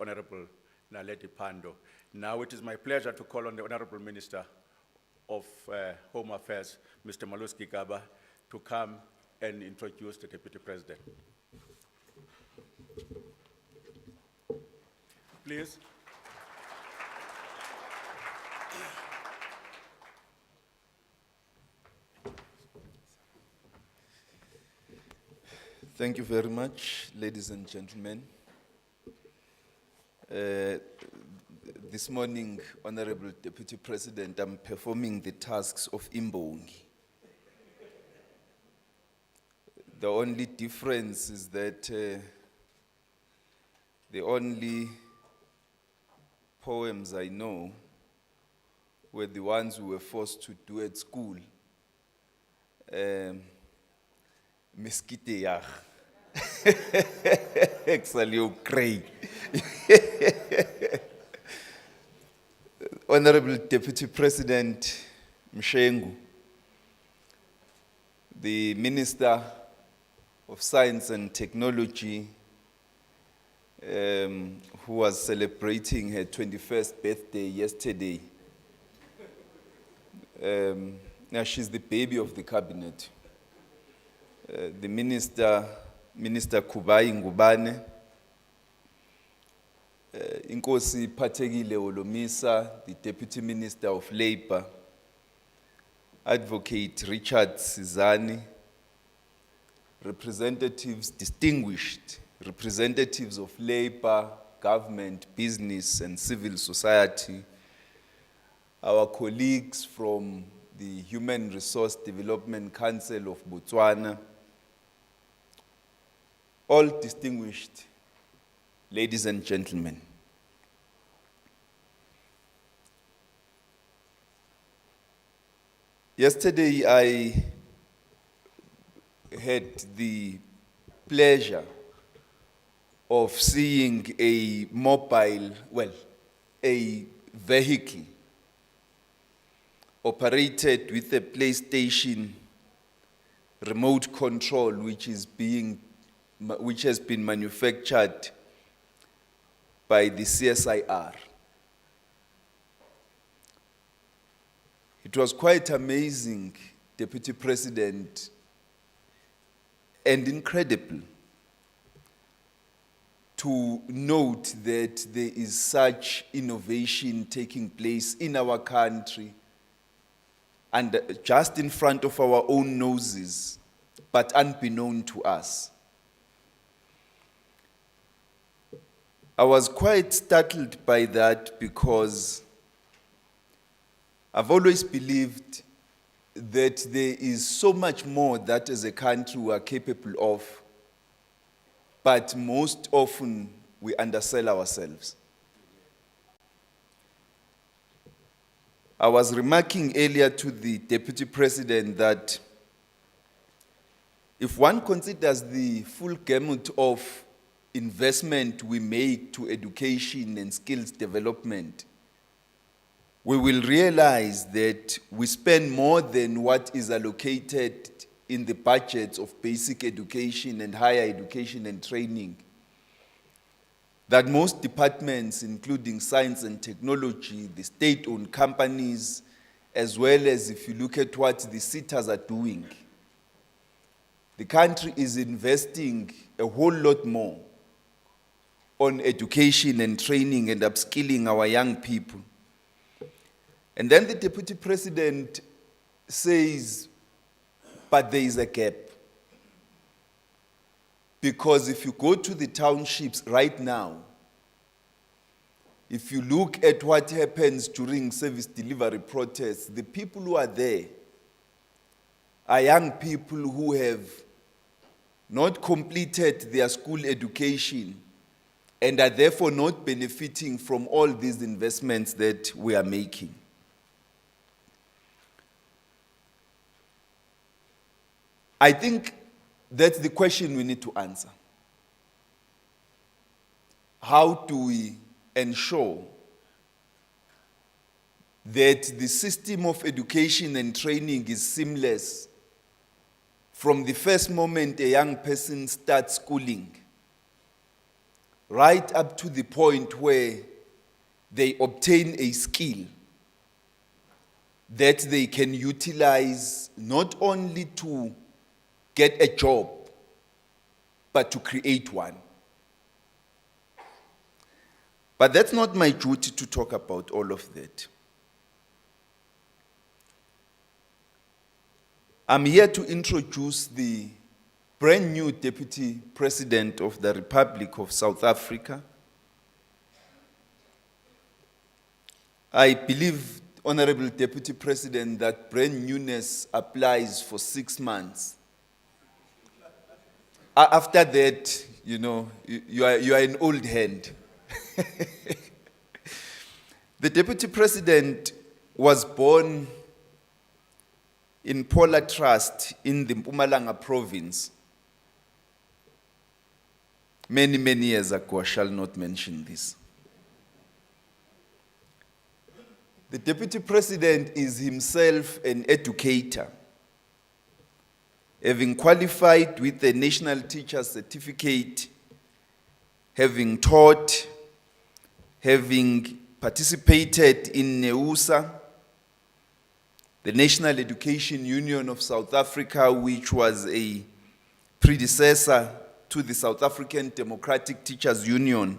Honorable Naledi Pandor. Now it is my pleasure to call on the Honorable Minister of Home Affairs, Mr. Malusi Gigaba, to come and introduce the Deputy President. Please. Thank you very much, ladies and gentlemen. This morning, Honorable Deputy President, I'm performing the tasks of Imbongi. The only difference is that the only poems I know were the ones we were forced to do at school. Meskite yag. Exalio Craig. Honorable Deputy President Mshengu, the Minister of Science and Technology, who was celebrating her 21st birthday yesterday. Now she's the baby of the cabinet. The Minister Kubai Ngubane, Inkosi Pategile Olomisa, the Deputy Minister of Labor, Advocate Richard Sizani, distinguished representatives of labor, government, business, and civil society, our colleagues from the Human Resource Development Council of Botswana, all distinguished ladies and gentlemen. Yesterday, I had the pleasure of seeing a vehicle operated with a PlayStation remote control, which has been manufactured by the CSIR. It was quite amazing, Deputy President, and incredible to note that there is such innovation taking place in our country and just in front of our own noses, but unbeknown to us. I was quite startled by that because I've always believed that there is so much more that as a country we are capable of, but most often we undersell ourselves. I was remarking earlier to the Deputy President that if one considers the full gamut of investment we make to education and skills development, we will realize that we spend more than what is allocated in the budgets of basic education and higher education and training. That most departments, including science and technology, the state-owned companies, as well as if you look at what the SETAs are doing, the country is investing a whole lot more on education and training and upskilling our young people. And then the Deputy President says, but there is a gap. Because if you go to the townships right now, if you look at what happens during service delivery protests, the people who are there are young people who have not completed their school education and are therefore not benefiting from all these investments that we are making. I think that's the question we need to answer. How do we ensure that the system of education and training is seamless from the first moment a young person starts schooling right up to the point where they obtain a skill that they can utilize not only to get a job, but to create one. But that's not my duty to talk about all of that. I'm here to introduce the brand new Deputy President of the Republic of South Africa. I believe, Honorable Deputy President, that brand newness applies for 6 months. After that, you are an old hand. The Deputy President was born in Pola Trust in the Mpumalanga province many, many years ago. I shall not mention this. The Deputy President is himself an educator, having qualified with the National Teacher Certificate, having taught, having participated in NEUSA, the National Education Union of South Africa, which was a predecessor to the South African Democratic Teachers Union.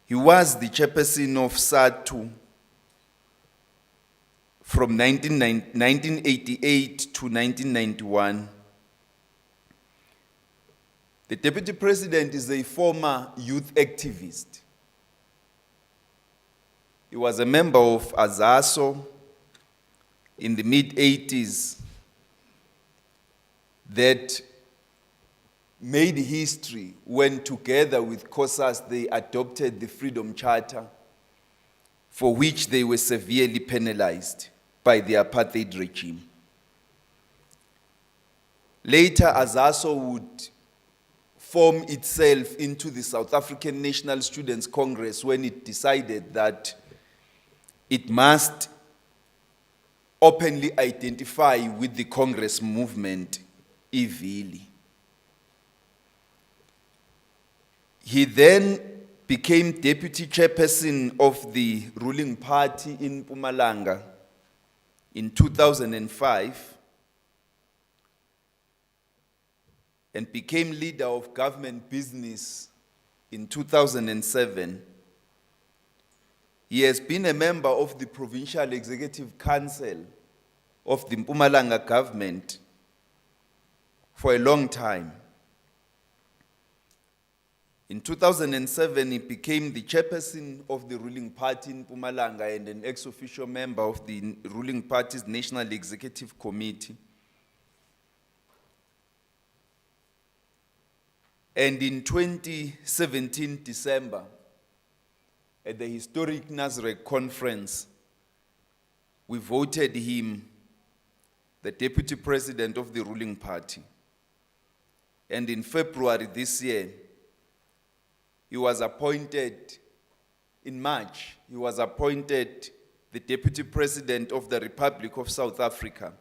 He was the chairperson of SADTU from 1988 to 1991. The Deputy President is a former youth activist. He was a member of AZASO in the mid-80s that made history when, together with COSAS, they adopted the Freedom Charter, for which they were severely penalized by the apartheid regime. Later, AZASO would form itself into the South African National Students' Congress when it decided that it must openly identify with the Congress movement, EVILI. He then became deputy chairperson of the ruling party in Mpumalanga in 2005 and became leader of government business in 2007. He has been a member of the Provincial Executive Council of the Mpumalanga government for a long time. In 2007, he became the chairperson of the ruling party in Mpumalanga and an ex-officio member of the ruling party's National Executive Committee. And in 2017, December, at the historic Nasrec conference, we voted him the deputy president of the ruling party. And in February this year, he was appointed, in March, he was appointed the deputy president of the Republic of South Africa,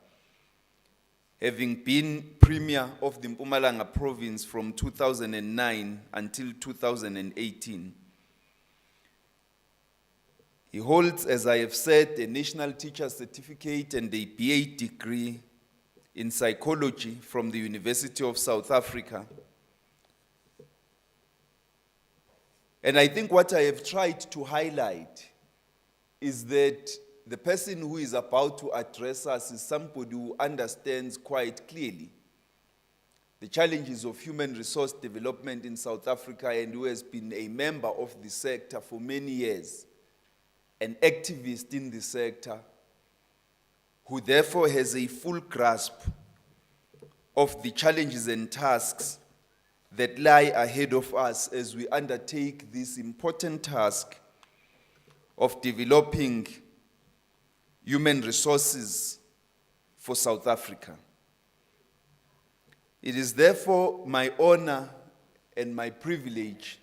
having been premier of the Mpumalanga province from 2009 until 2018. He holds, as I have said, a National Teacher Certificate and a BA degree in psychology from the University of South Africa. And I think what I have tried to highlight is that the person who is about to address us is somebody who understands quite clearly the challenges of human resource development in South Africa and who has been a member of the sector for many years, an activist in the sector, who therefore has a full grasp of the challenges and tasks that lie ahead of us as we undertake this important task of developing human resources for South Africa. It is therefore my honor and my privilege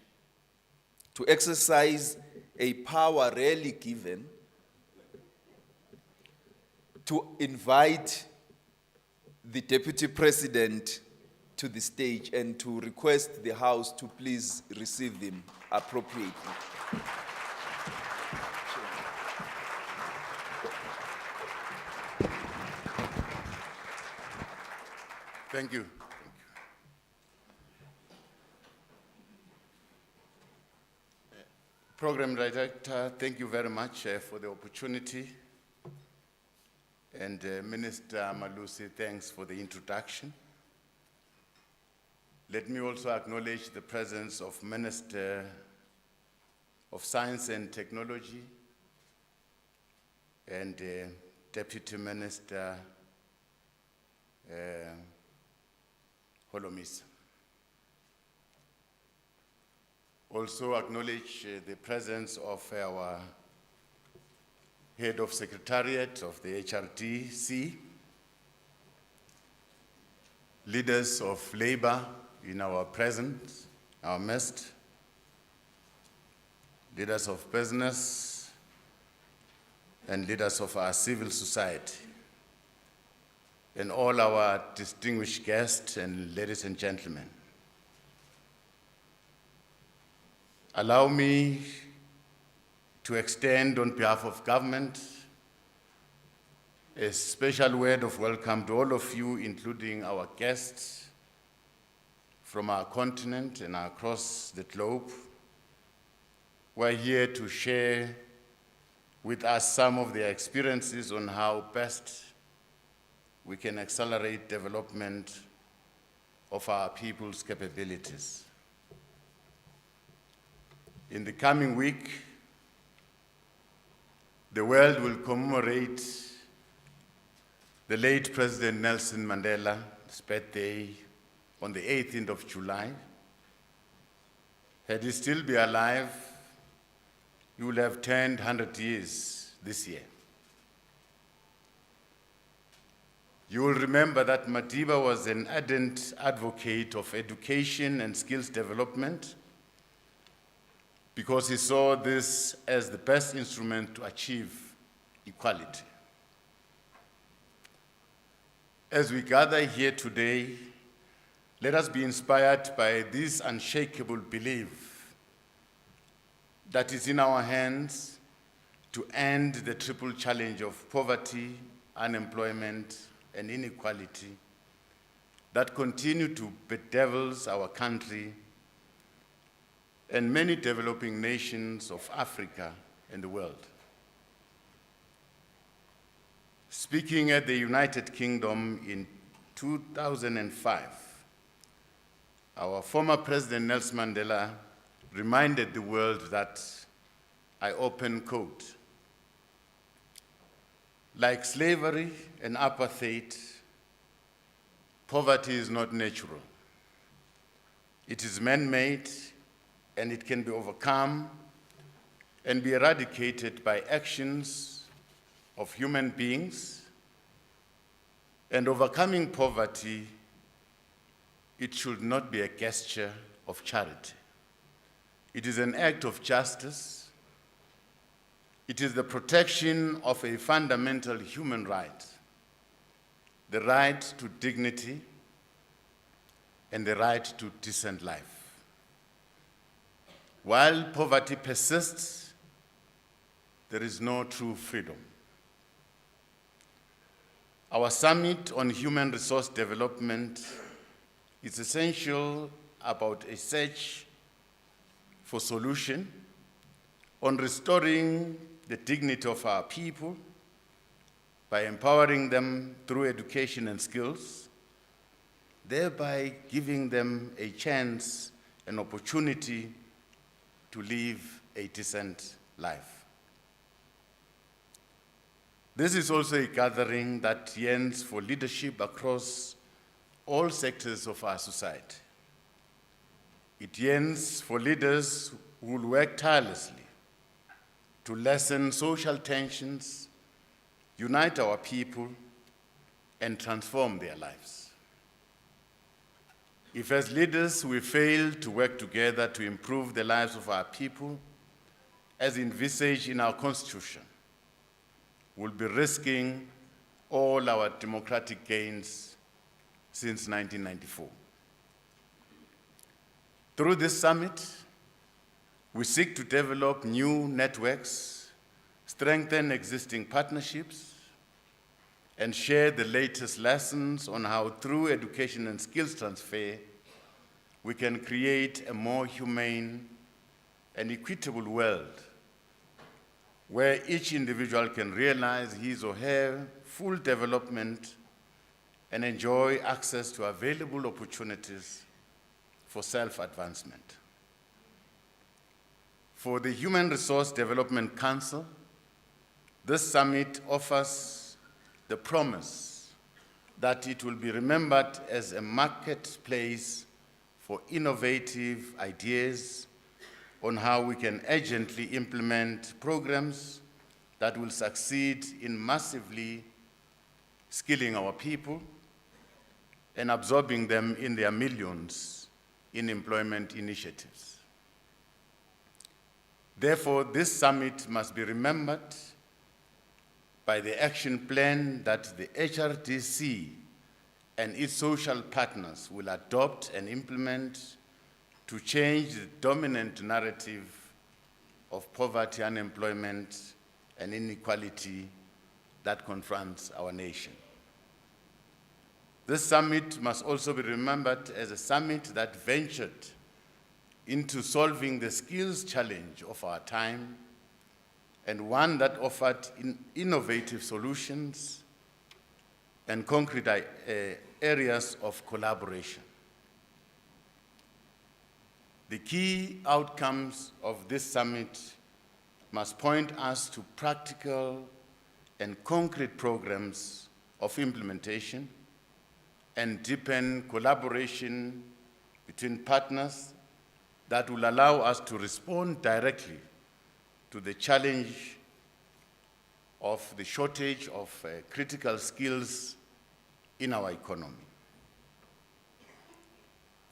to exercise a power rarely given to invite the Deputy President to the stage and to request the House to please receive them appropriately. Thank you. Program Director, thank you very much for the opportunity. And Minister Malusi, thanks for the introduction. Let me also acknowledge the presence of Minister of Science and Technology and Deputy Minister Holomisa. Also acknowledge the presence of our Head of Secretariat of the HRDC, leaders of labor in our presence, our midst, leaders of business, and leaders of our civil society, and all our distinguished guests and ladies and gentlemen. Allow me to extend on behalf of government a special word of welcome to all of you, including our guests from our continent and across the globe. We're here to share with us some of their experiences on how best we can accelerate development of our people's capabilities. In the coming week, the world will commemorate the late President Nelson Mandela's birthday on the 18th of July. Had he still been alive, he would have turned 100 years this year. You will remember that Madiba was an ardent advocate of education and skills development because he saw this as the best instrument to achieve equality. As we gather here today, let us be inspired by this unshakable belief that it's in our hands to end the triple challenge of poverty, unemployment, and inequality that continue to bedevils our country and many developing nations of Africa and the world. Speaking at the United Kingdom in 2005, our former President Nelson Mandela reminded the world that, I open quote, like slavery and apartheid, poverty is not natural. It is man-made, and it can be overcome and be eradicated by actions of human beings. And overcoming poverty, it should not be a gesture of charity. It is an act of justice. It is the protection of a fundamental human right, the right to dignity and the right to decent life. While poverty persists, there is no true freedom. Our summit on human resource development is essential about a search for solution on restoring the dignity of our people by empowering them through education and skills, thereby giving them a chance, an opportunity to live a decent life. This is also a gathering that yearns for leadership across all sectors of our society. It yearns for leaders who will work tirelessly to lessen social tensions, unite our people, and transform their lives. If as leaders we fail to work together to improve the lives of our people, as envisaged in our Constitution, we'll be risking all our democratic gains since 1994. Through this summit, we seek to develop new networks, strengthen existing partnerships, and share the latest lessons on how, through education and skills transfer, we can create a more humane and equitable world where each individual can realize his or her full development and enjoy access to available opportunities for self-advancement. For the Human Resource Development Council, this summit offers the promise that it will be remembered as a marketplace for innovative ideas on how we can urgently implement programs that will succeed in massively skilling our people and absorbing them in their millions in employment initiatives. Therefore, this summit must be remembered by the action plan that the HRDC and its social partners will adopt and implement to change the dominant narrative of poverty, unemployment, and inequality that confronts our nation. This summit must also be remembered as a summit that ventured into solving the skills challenge of our time, and one that offered innovative solutions and concrete areas of collaboration. The key outcomes of this summit must point us to practical and concrete programs of implementation and deepen collaboration between partners that will allow us to respond directly to the challenge of the shortage of critical skills in our economy.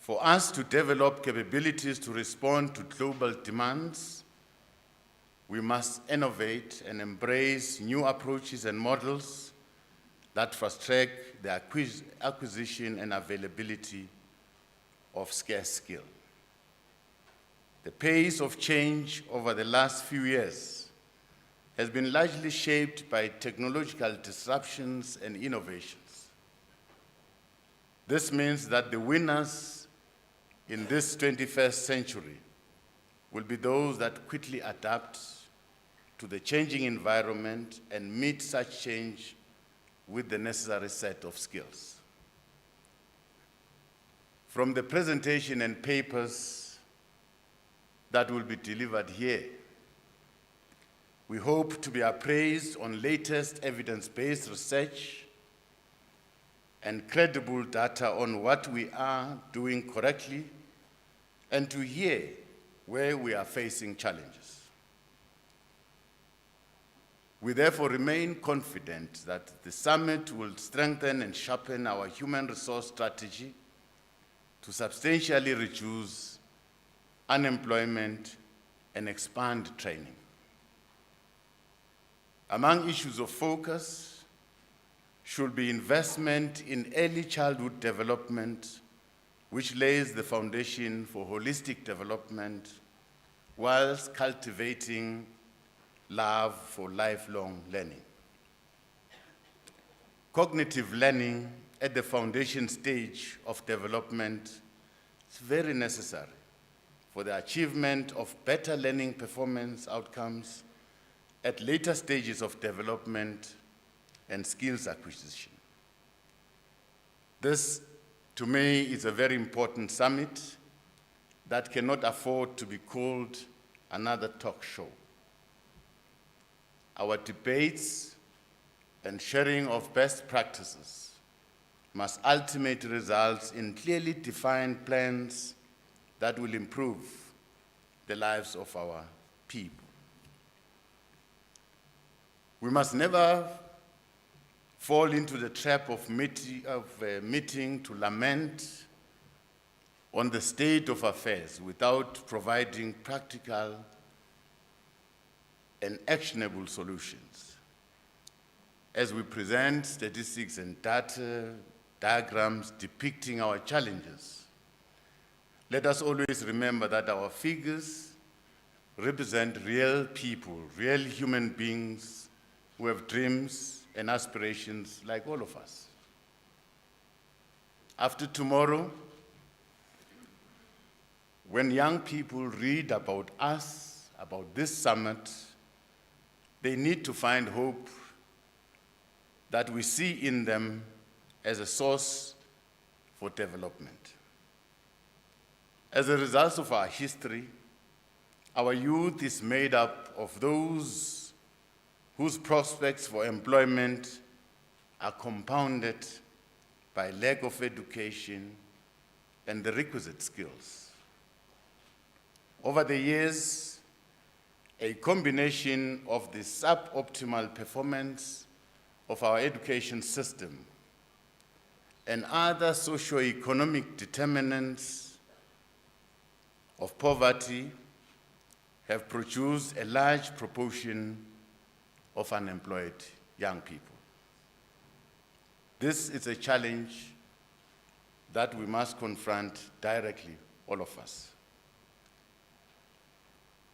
For us to develop capabilities to respond to global demands, we must innovate and embrace new approaches and models that fast-track the acquisition and availability of scarce skill. The pace of change over the last few years has been largely shaped by technological disruptions and innovations. This means that the winners in this 21st century will be those that quickly adapt to the changing environment and meet such change with the necessary set of skills. From the presentation and papers that will be delivered here, we hope to be appraised on latest evidence-based research and credible data on what we are doing correctly, and to hear where we are facing challenges. We therefore remain confident that the summit will strengthen and sharpen our human resource strategy to substantially reduce unemployment and expand training. Among issues of focus should be investment in early childhood development, which lays the foundation for holistic development whilst cultivating love for lifelong learning. Cognitive learning at the foundation stage of development is very necessary for the achievement of better learning performance outcomes at later stages of development and skills acquisition. This, to me, is a very important summit that cannot afford to be called another talk show. Our debates and sharing of best practices must ultimately result in clearly defined plans that will improve the lives of our people. We must never fall into the trap of meeting to lament on the state of affairs without providing practical and actionable solutions. As we present statistics and data, diagrams depicting our challenges, Let us always remember that our figures represent real people, real human beings who have dreams and aspirations like all of us. After tomorrow, when young people read about us, about this summit, they need to find hope that we see in them as a source for development. As a result of our history, our youth is made up of those whose prospects for employment are compounded by lack of education and the requisite skills. Over the years, a combination of the suboptimal performance of our education system and other socio-economic determinants of poverty have produced a large proportion of unemployed young people. This is a challenge that we must confront directly, all of us.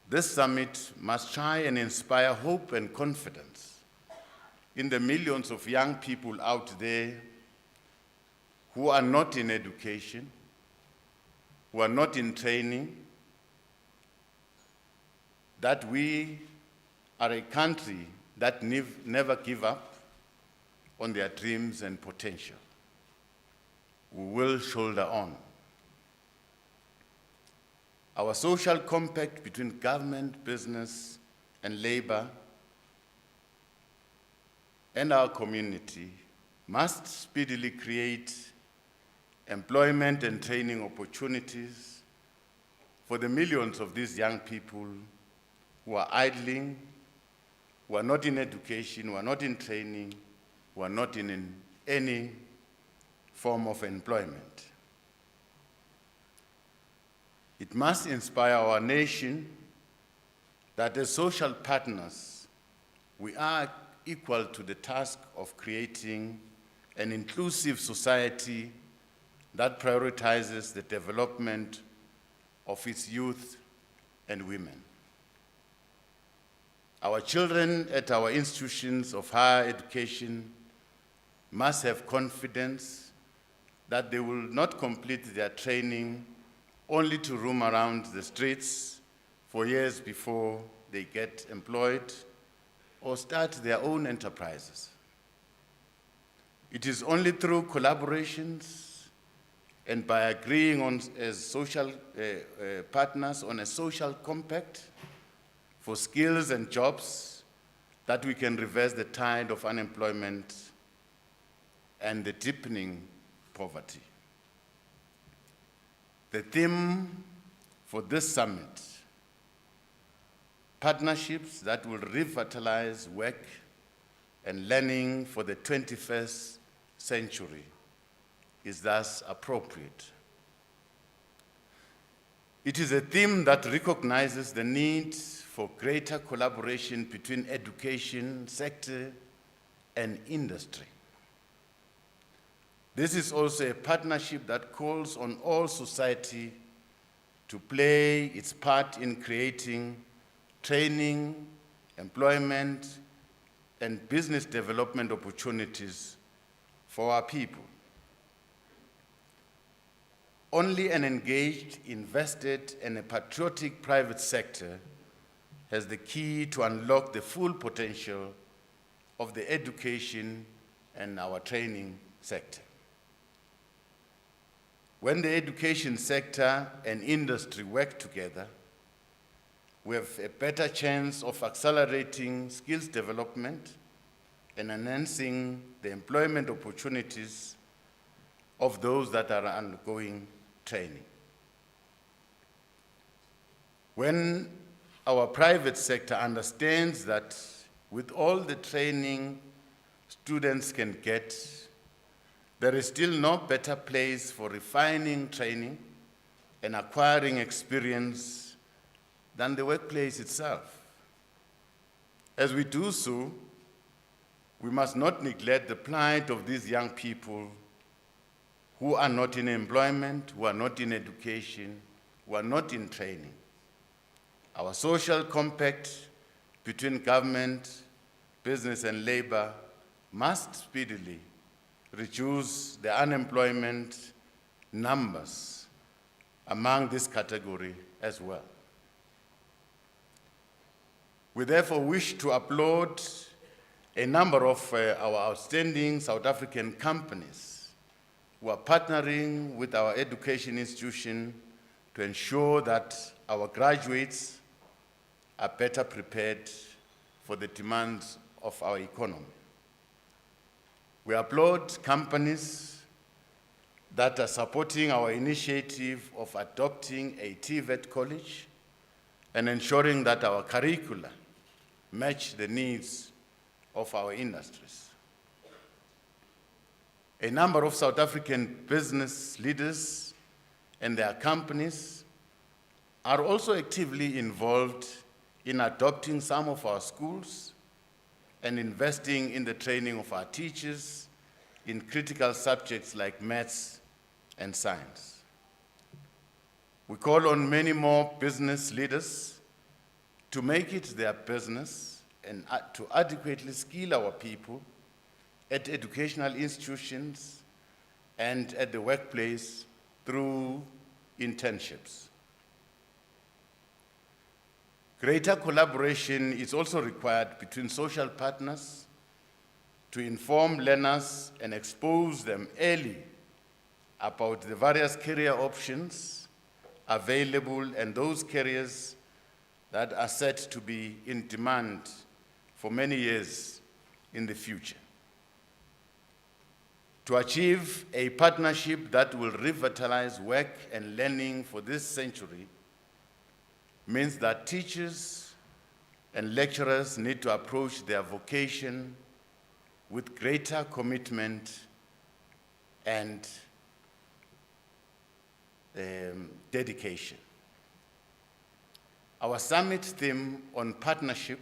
This summit must try and inspire hope and confidence in the millions of young people out there who are not in education, who are not in training, that we are a country that never give up on their dreams and potential. We will shoulder on. Our social compact between government, business, and labor and our community must speedily create employment and training opportunities for the millions of these young people who are idling, who are not in education, who are not in training, who are not in any form of employment. It must inspire our nation that as social partners, we are equal to the task of creating an inclusive society that prioritizes the development of its youth and women. Our children at our institutions of higher education must have confidence that they will not complete their training only to roam around the streets for years before they get employed or start their own enterprises. It is only through collaborations and by agreeing on as social partners on a social compact for skills and jobs that we can reverse the tide of unemployment and the deepening poverty. The theme for this summit, partnerships that will revitalize work and learning for the 21st century, is thus appropriate. It is a theme that recognizes the need for greater collaboration between education sector and industry. This is also a partnership that calls on all society to play its part in creating training, employment, and business development opportunities for our people. Only an engaged, invested, and a patriotic private sector has the key to unlock the full potential of the education and our training sector. When the education sector and industry work together, we have a better chance of accelerating skills development and enhancing the employment opportunities of those that are undergoing training. When our private sector understands that with all the training students can get, there is still no better place for refining training and acquiring experience than the workplace itself. As we do so, we must not neglect the plight of these young people who are not in employment, who are not in education, who are not in training. Our social compact between government, business, and labor must speedily reduce the unemployment numbers among this category as well. We therefore wish to applaud a number of our outstanding South African companies who are partnering with our education institution to ensure that our graduates are better prepared for the demands of our economy. We applaud companies that are supporting our initiative of adopting a TVET college and ensuring that our curricula match the needs of our industries. A number of South African business leaders and their companies are also actively involved in adopting some of our schools and investing in the training of our teachers in critical subjects like maths and science. We call on many more business leaders to make it their business and to adequately skill our people at educational institutions and at the workplace through internships. Greater collaboration is also required between social partners to inform learners and expose them early about the various career options available and those careers that are set to be in demand for many years in the future. To achieve a partnership that will revitalize work and learning for this century means that teachers and lecturers need to approach their vocation with greater commitment and dedication. Our summit theme on partnership,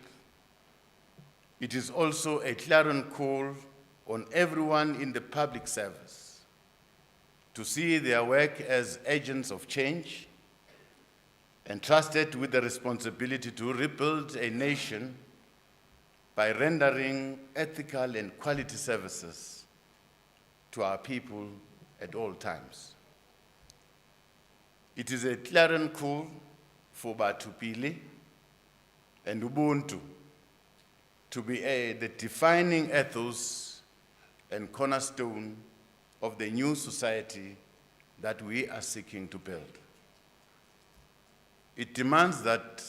it is also a clarion call on everyone in the public service to see their work as agents of change, entrusted with the responsibility to rebuild a nation by rendering ethical and quality services to our people at all times. It is a clarion call for Batupili and Ubuntu to be the defining ethos and cornerstone of the new society that we are seeking to build. It demands that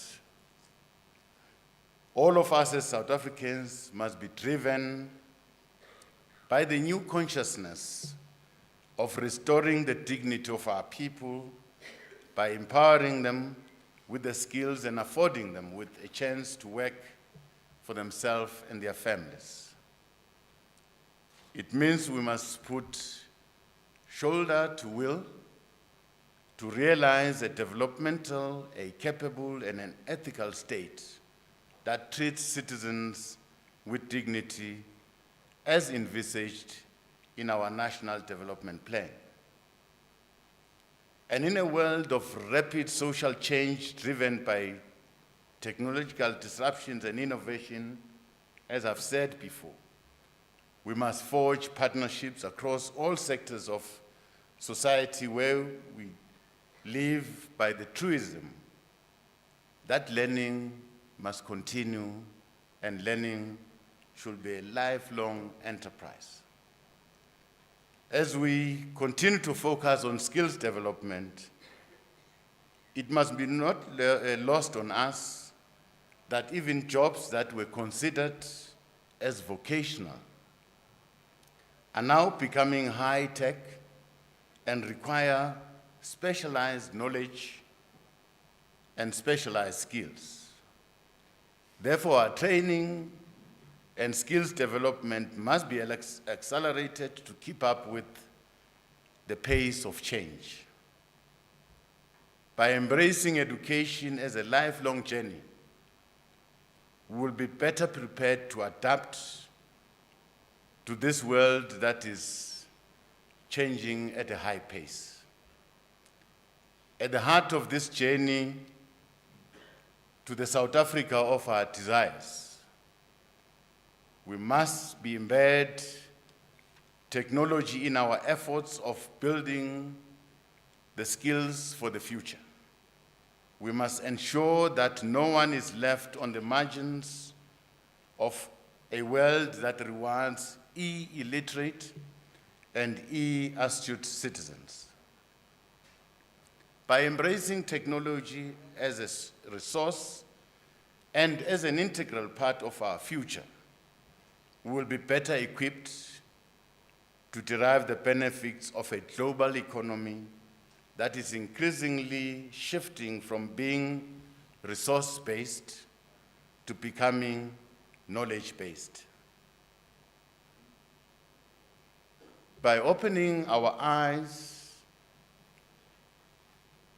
all of us as South Africans must be driven by the new consciousness of restoring the dignity of our people by empowering them with the skills and affording them with a chance to work for themselves and their families. It means we must put shoulder to will to realize a developmental, a capable, and an ethical state that treats citizens with dignity as envisaged in our National Development Plan. And in a world of rapid social change driven by technological disruptions and innovation, as I've said before, we must forge partnerships across all sectors of society where we live by the truism that learning must continue and learning should be a lifelong enterprise. As we continue to focus on skills development, it must be not lost on us that even jobs that were considered as vocational are now becoming high-tech and require specialized knowledge and specialized skills. Therefore, our training and skills development must be accelerated to keep up with the pace of change. By embracing education as a lifelong journey, we will be better prepared to adapt to this world that is changing at a high pace. At the heart of this journey to the South Africa of our desires, we must be embed technology in our efforts of building the skills for the future. We must ensure that no one is left on the margins of a world that rewards e-illiterate and e-astute citizens. By embracing technology as a resource and as an integral part of our future, we will be better equipped to derive the benefits of a global economy that is increasingly shifting from being resource-based to becoming knowledge-based. By opening our eyes,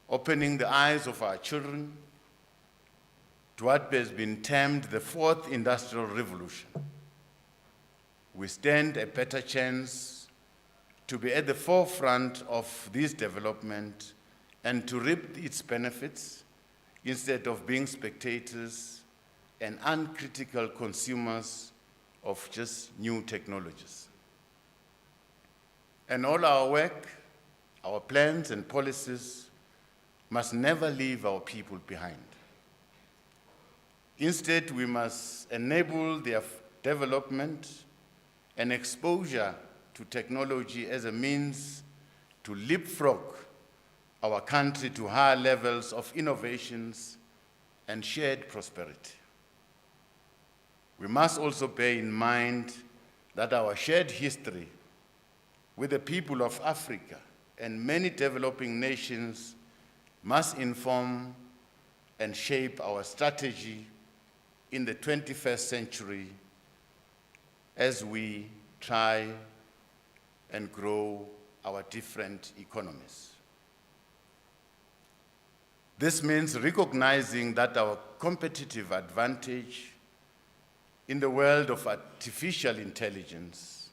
opening the eyes of our children to what has been termed the fourth industrial revolution, we stand a better chance to be at the forefront of this development and to reap its benefits instead of being spectators and uncritical consumers of just new technologies. And all our work, our plans and policies must never leave our people behind. Instead, we must enable their development and exposure to technology as a means to leapfrog our country to higher levels of innovations and shared prosperity. We must also bear in mind that our shared history with the people of Africa and many developing nations must inform and shape our strategy in the 21st century as we try and grow our different economies. This means recognizing that our competitive advantage in the world of artificial intelligence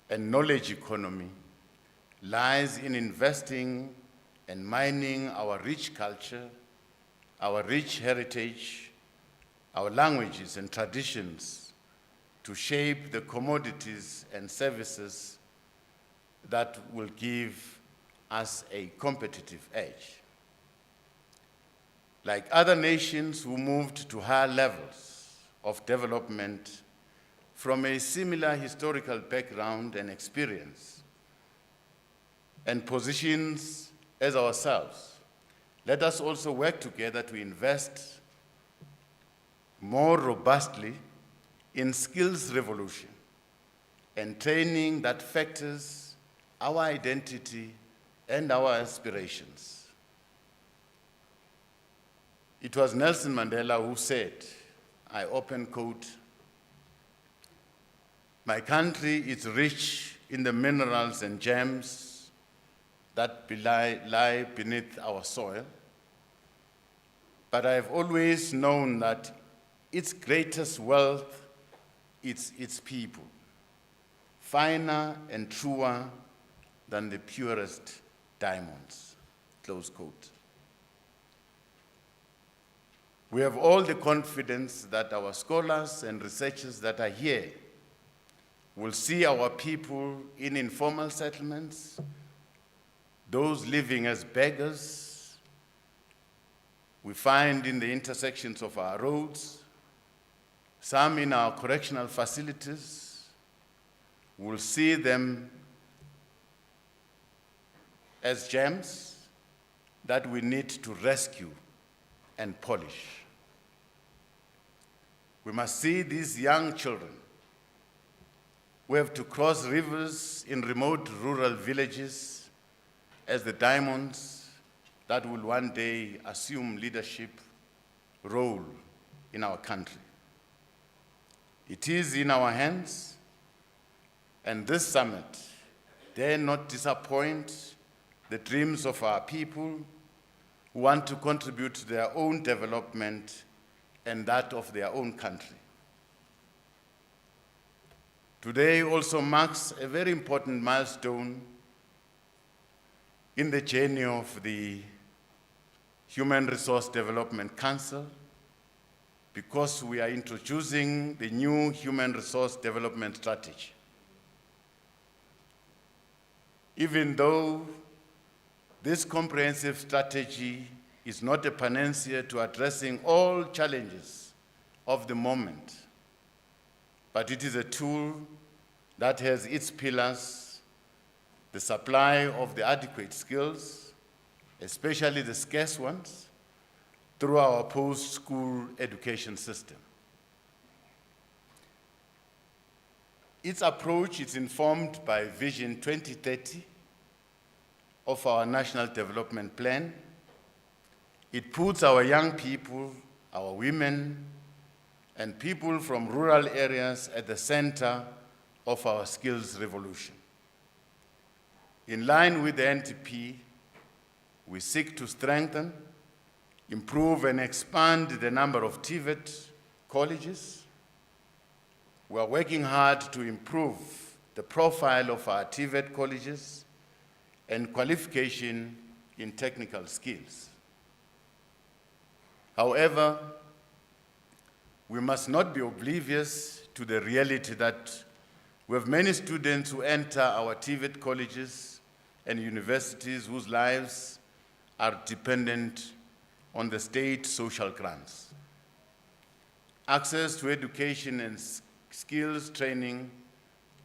and knowledge economy lies in investing and mining our rich culture, our rich heritage, our languages and traditions to shape the commodities and services that will give us a competitive edge. Like other nations who moved to higher levels of development from a similar historical background and experience and positions as ourselves, let us also work together to invest more robustly in skills revolution and training that factors our identity and our aspirations. It was Nelson Mandela who said, I open quote, "My country is rich in the minerals and gems that lie beneath our soil, but I have always known that its greatest wealth is its people, finer and truer than the purest diamonds," close quote. We have all the confidence that our scholars and researchers that are here will see our people in informal settlements, those living as beggars we find in the intersections of our roads, some in our correctional facilities. We'll see them as gems that we need to rescue and polish. We must see these young children who have to cross rivers in remote rural villages as the diamonds that will one day assume leadership role in our country. It is in our hands, and this summit dare not disappoint the dreams of our people who want to contribute to their own development and that of their own country. Today also marks a very important milestone in the journey of the Human Resource Development Council, because we are introducing the new Human Resource Development Strategy. Even though this comprehensive strategy is not a panacea to addressing all challenges of the moment, but it is a tool that has its pillars: the supply of the adequate skills, especially the scarce ones, through our post-school education system. Its approach is informed by Vision 2030 of our National Development Plan. It puts our young people, our women, and people from rural areas at the center of our skills revolution. In line with the NTP, we seek to strengthen, improve, and expand the number of TVET colleges. We are working hard to improve the profile of our TVET colleges and qualification in technical skills. However, we must not be oblivious to the reality that we have many students who enter our TVET colleges and universities whose lives are dependent on the state social grants. Access to education and skills training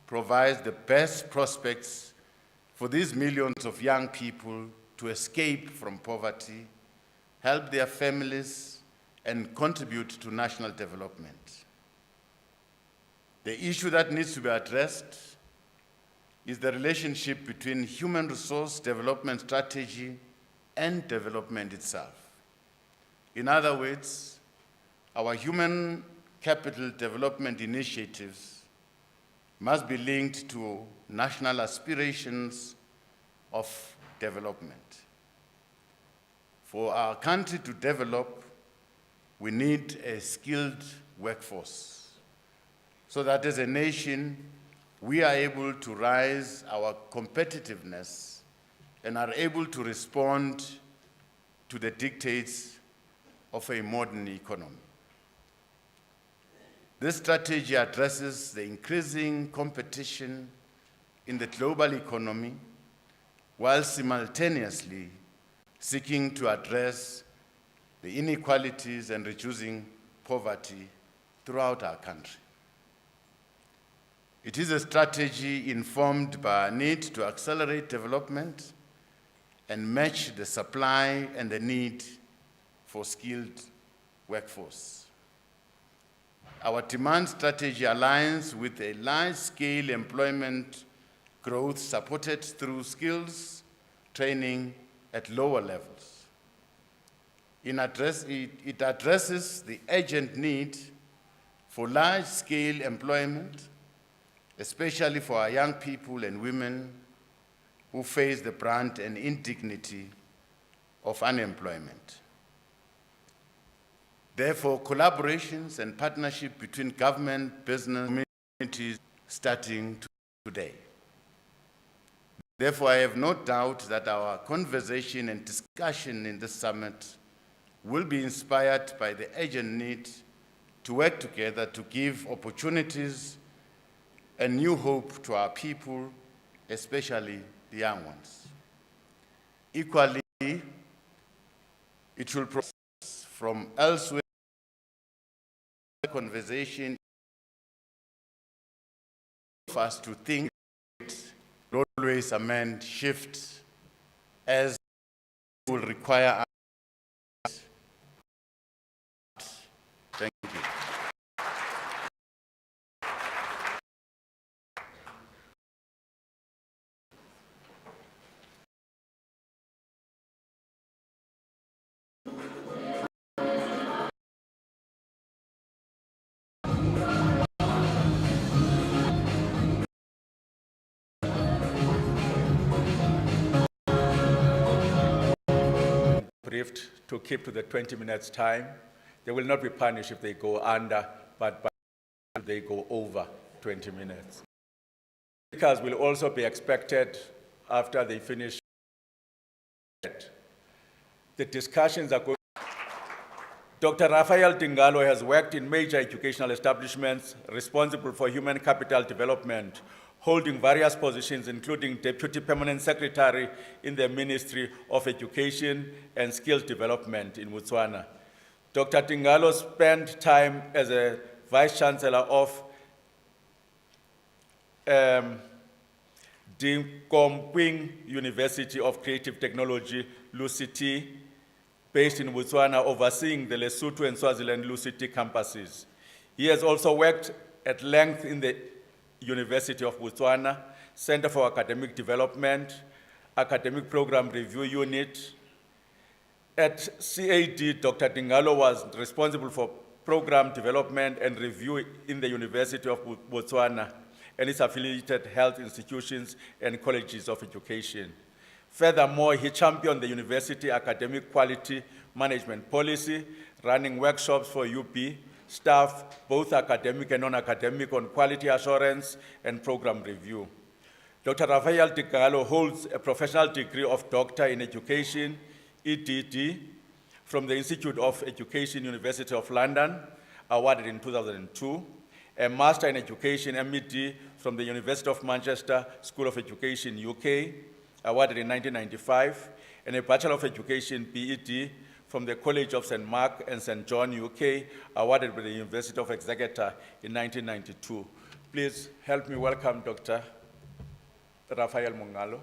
provides the best prospects for these millions of young people to escape from poverty, help their families, and contribute to national development. The issue that needs to be addressed is the relationship between human resource development strategy and development itself. In other words, our human capital development initiatives must be linked to national aspirations of development. For our country to develop, we need a skilled workforce so that as a nation, we are able to rise our competitiveness and are able to respond to the dictates of a modern economy. This strategy addresses the increasing competition in the global economy while simultaneously seeking to address the inequalities and reducing poverty throughout our country. It is a strategy informed by a need to accelerate development and match the supply and the need for skilled workforce. Our demand strategy aligns with a large-scale employment growth supported through skills training at lower levels. It addresses the urgent need for large-scale employment, especially for our young people and women who face the brunt and indignity of unemployment. Therefore, collaborations and partnership between government, business, and communities starting today. Therefore, I have no doubt that our conversation and discussion in this summit will be inspired by the urgent need to work together to give opportunities and new hope to our people, especially the young ones. Equally, it will progress from elsewhere conversation for us to think, always amend, shift, as will require us. Thank you. Briefed to keep to the 20 minutes time. They will not be punished if they go under, but if they go over 20 minutes. Speakers will also be expected after they finish The discussions are going. Dr. Raphael Tingalo has worked in major educational establishments responsible for human capital development, holding various positions including Deputy Permanent Secretary in the Ministry of Education and Skills Development in Botswana. Dr. Tingalo spent time as a Vice Chancellor of Dinkomkwing University of Creative Technology, LUCT, based in Botswana, overseeing the Lesotho and Swaziland LUCT campuses. He has also worked at length in the University of Botswana, Center for Academic Development, Academic Program Review Unit. At CAD, Dr. Tingalo was responsible for program development and review in the University of Botswana and its affiliated health institutions and colleges of education. Furthermore, he championed the university academic quality management policy, running workshops for UP staff, both academic and non-academic, on quality assurance and program review. Dr. Raphael Tingalo holds a professional degree of Doctor in Education, EDD, from the Institute of Education, University of London, awarded in 2002, a Master in Education, MED, from the University of Manchester School of Education, UK, awarded in 1995, and a Bachelor of Education, BEd, from the College of St. Mark and St. John, UK, awarded by the University of Exeter in 1992. Please help me welcome Dr. Raphael Tingalo.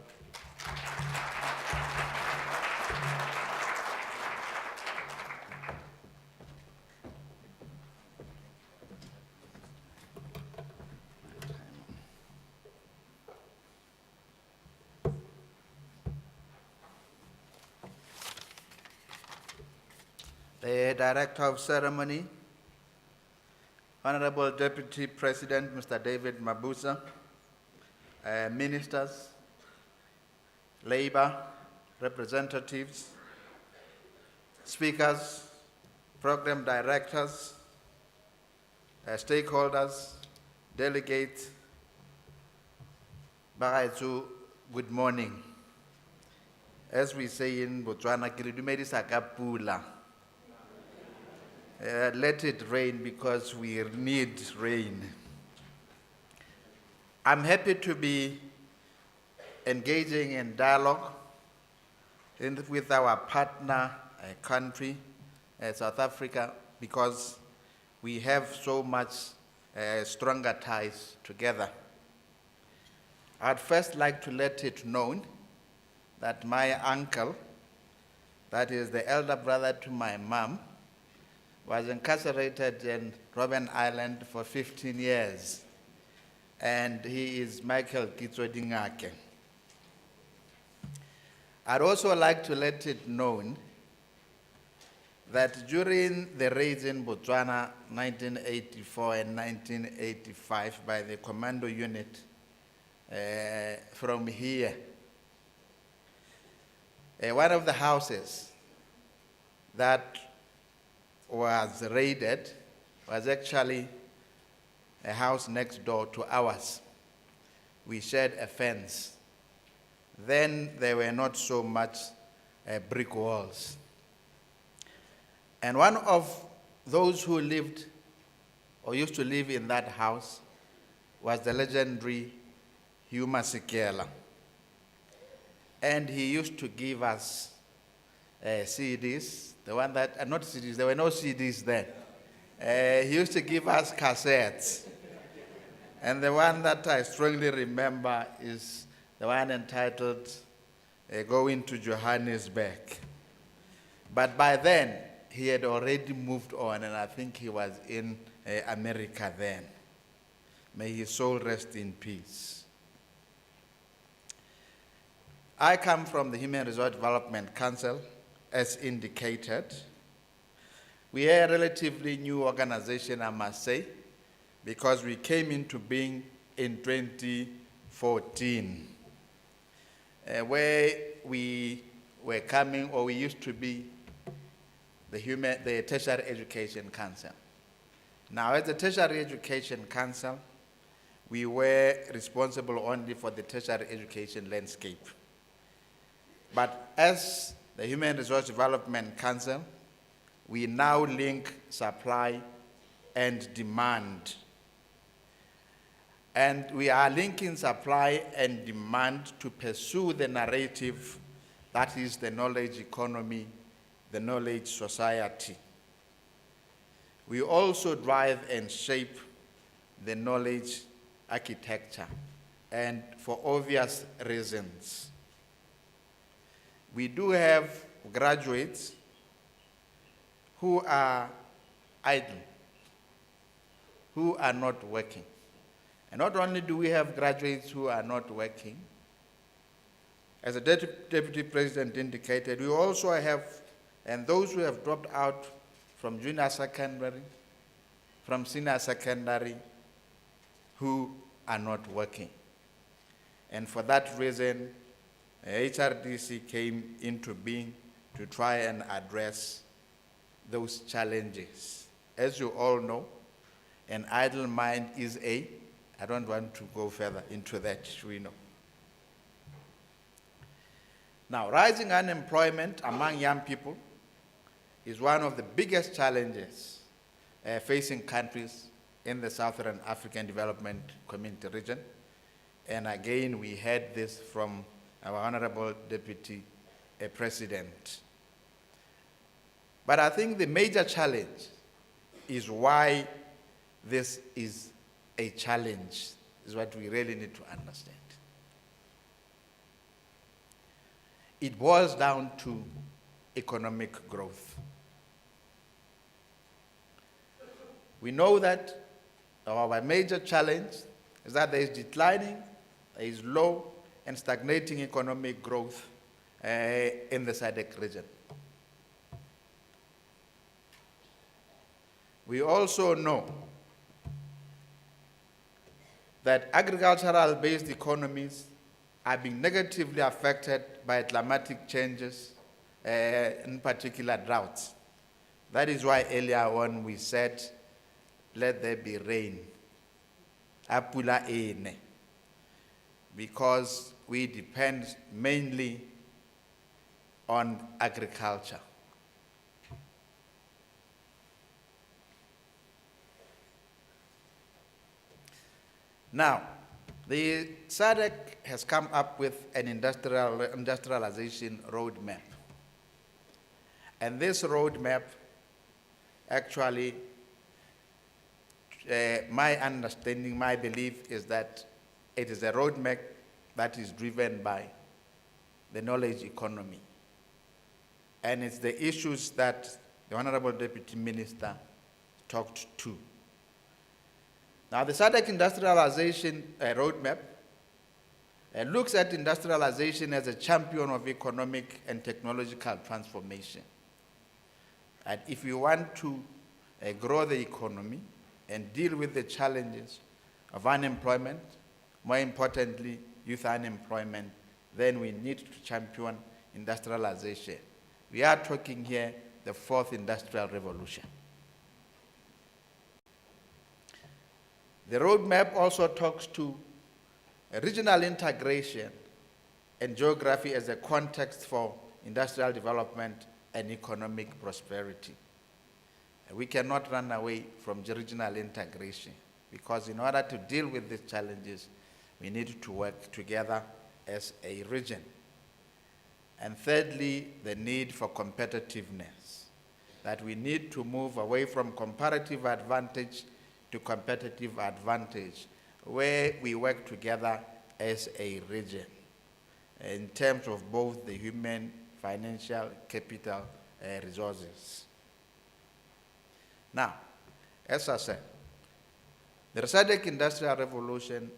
The Director of Ceremony, Honorable Deputy President, Mr. David Mabuza, Ministers, Labor, representatives, speakers, program directors, stakeholders, delegates, Bagaetsu, good morning. As we say in Botswana, "Kiridumedisa ka pula." Let it rain because we need rain. I'm happy to be engaging in dialogue with our partner country, South Africa, because we have so much stronger ties together. I'd first like to let it known that my uncle, that is the elder brother to my mom, was incarcerated in Robben Island for 15 years. And he is Michael Kitsodingake. I'd also like to let it known that during the raids in Botswana 1984 and 1985 by the commando unit from here, one of the houses that was raided was actually a house next door to ours. We shared a fence. Then there were not so much brick walls. And one of those who lived or used to live in that house was the legendary Hugh Masekela. And he used to give us CDs. The one that, not CDs, there were no CDs then. He used to give us cassettes. And the one that I strongly remember is the one entitled Going to Johannesburg. But by then, he had already moved on, and I think he was in America then. May his soul rest in peace. I come from the Human Resource Development Council, as indicated. We are a relatively new organization, I must say, because we came into being in 2014, where we were coming, or we used to be, the Tertiary Education Council. Now, as the Tertiary Education Council, we were responsible only for the tertiary education landscape. But as the Human Resource Development Council, we now link supply and demand. And we are linking supply and demand to pursue the narrative that is the knowledge economy, the knowledge society. We also drive and shape the knowledge architecture, and for obvious reasons. We do have graduates who are idle, who are not working. And not only do we have graduates who are not working, as the Deputy President indicated, we also have, and those who have dropped out from junior secondary, from senior secondary, who are not working. And for that reason, HRDC came into being to try and address those challenges. As you all know, an idle mind is I don't want to go further into that, we know. Now, rising unemployment among young people is one of the biggest challenges facing countries in the Southern African Development Community region. And again, we heard this from our Honorable Deputy President. But I think the major challenge is why this is a challenge, is what we really need to understand. It boils down to economic growth. We know that our major challenge is that there is declining, there is low and stagnating economic growth in the SADC region. We also know that agricultural-based economies are being negatively affected by climatic changes, in particular droughts. That is why earlier on we said, let there be rain, apula ene, because we depend mainly on agriculture. Now, the SADC has come up with an industrialization roadmap. And this roadmap, actually, my understanding, my belief is that it is a roadmap that is driven by the knowledge economy. And it's the issues that the Honorable Deputy Minister talked to. Now, the SADC industrialization roadmap looks at industrialization as a champion of economic and technological transformation. And if we want to grow the economy and deal with the challenges of unemployment, more importantly, youth unemployment, then we need to champion industrialization. We are talking here the fourth industrial revolution. The roadmap also talks to regional integration and geography as a context for industrial development and economic prosperity. We cannot run away from regional integration because in order to deal with these challenges, we need to work together as a region. And thirdly, the need for competitiveness, that we need to move away from comparative advantage to competitive advantage, where we work together as a region in terms of both the human, financial, capital resources. Now, as I said, the SADC Industrial Revolution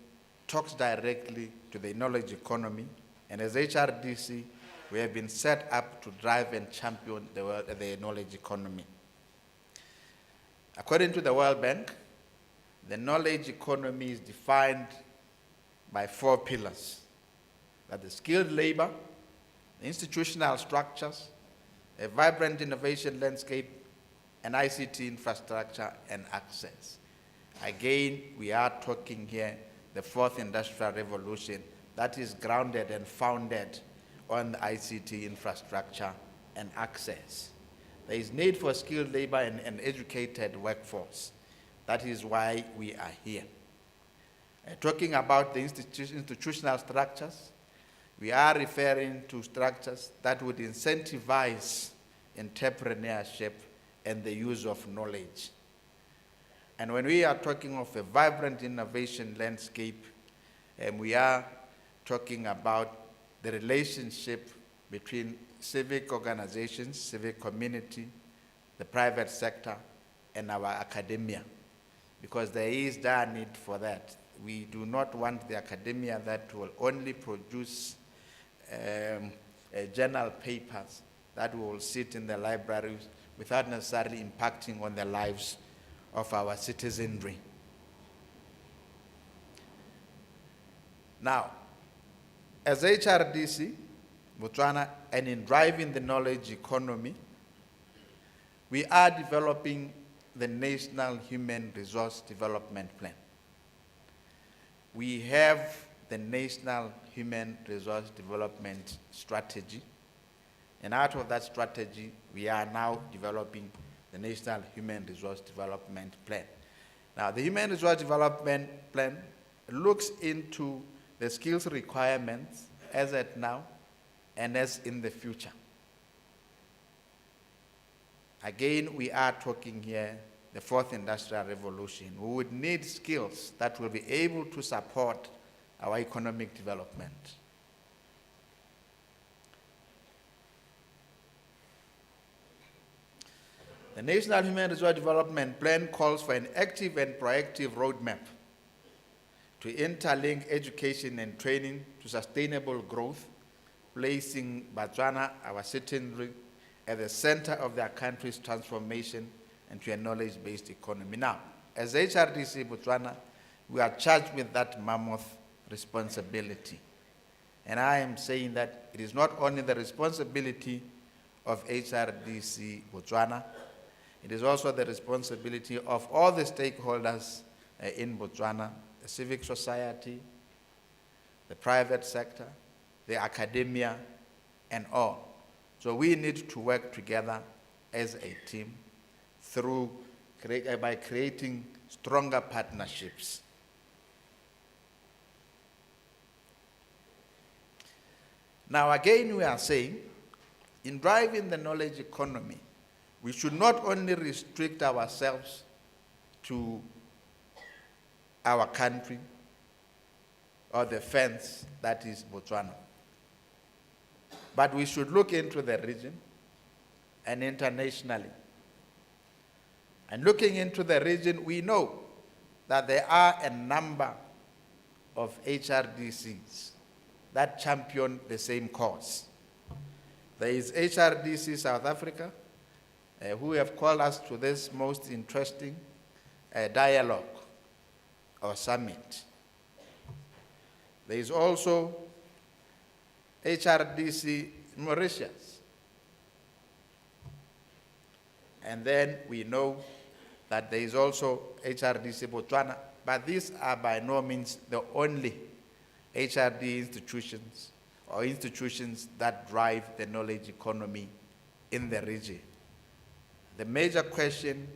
talks directly to the knowledge economy, and as HRDC, we have been set up to drive and champion the knowledge economy. According to the World Bank, the knowledge economy is defined by 4 pillars: that the skilled labor, the institutional structures, a vibrant innovation landscape, and ICT infrastructure and access. Again, we are talking here the fourth industrial revolution that is grounded and founded on ICT infrastructure and access. There is need for skilled labor and an educated workforce. That is why we are here. Talking about the institutional structures, we are referring to structures that would incentivize entrepreneurship and the use of knowledge. And when we are talking of a vibrant innovation landscape, we are talking about the relationship between civic organizations, civic community, the private sector, and our academia, because there is dire need for that. We do not want the academia that will only produce journal papers that will sit in the libraries without necessarily impacting on the lives of our citizenry. Now, as HRDC, Botswana, and in driving the knowledge economy, we are developing the National Human Resource Development Plan. We have the National Human Resource Development Strategy, and out of that strategy, we are now developing the National Human Resource Development Plan. Now, the Human Resource Development Plan looks into the skills requirements as at now and as in the future. Again, we are talking here the fourth industrial revolution. We would need skills that will be able to support our economic development. The National Human Resource Development Plan calls for an active and proactive roadmap to interlink education and training to sustainable growth, placing Botswana, our citizenry, at the center of their country's transformation into a knowledge-based economy. Now, as HRDC Botswana, we are charged with that mammoth responsibility. And I am saying that it is not only the responsibility of HRDC Botswana, it is also the responsibility of all the stakeholders in Botswana, the civic society, the private sector, the academia, and all. So we need to work together as a team by creating stronger partnerships. Now again, we are saying, in driving the knowledge economy, we should not only restrict ourselves to our country or the fence that is Botswana, but we should look into the region and internationally. And looking into the region, we know that there are a number of HRDCs that champion the same cause. There is HRDC South Africa, who have called us to this most interesting dialogue or summit. There is also HRDC Mauritius. And then we know that there is also HRDC Botswana, but these are by no means the only HRD institutions or institutions that drive the knowledge economy in the region. The major question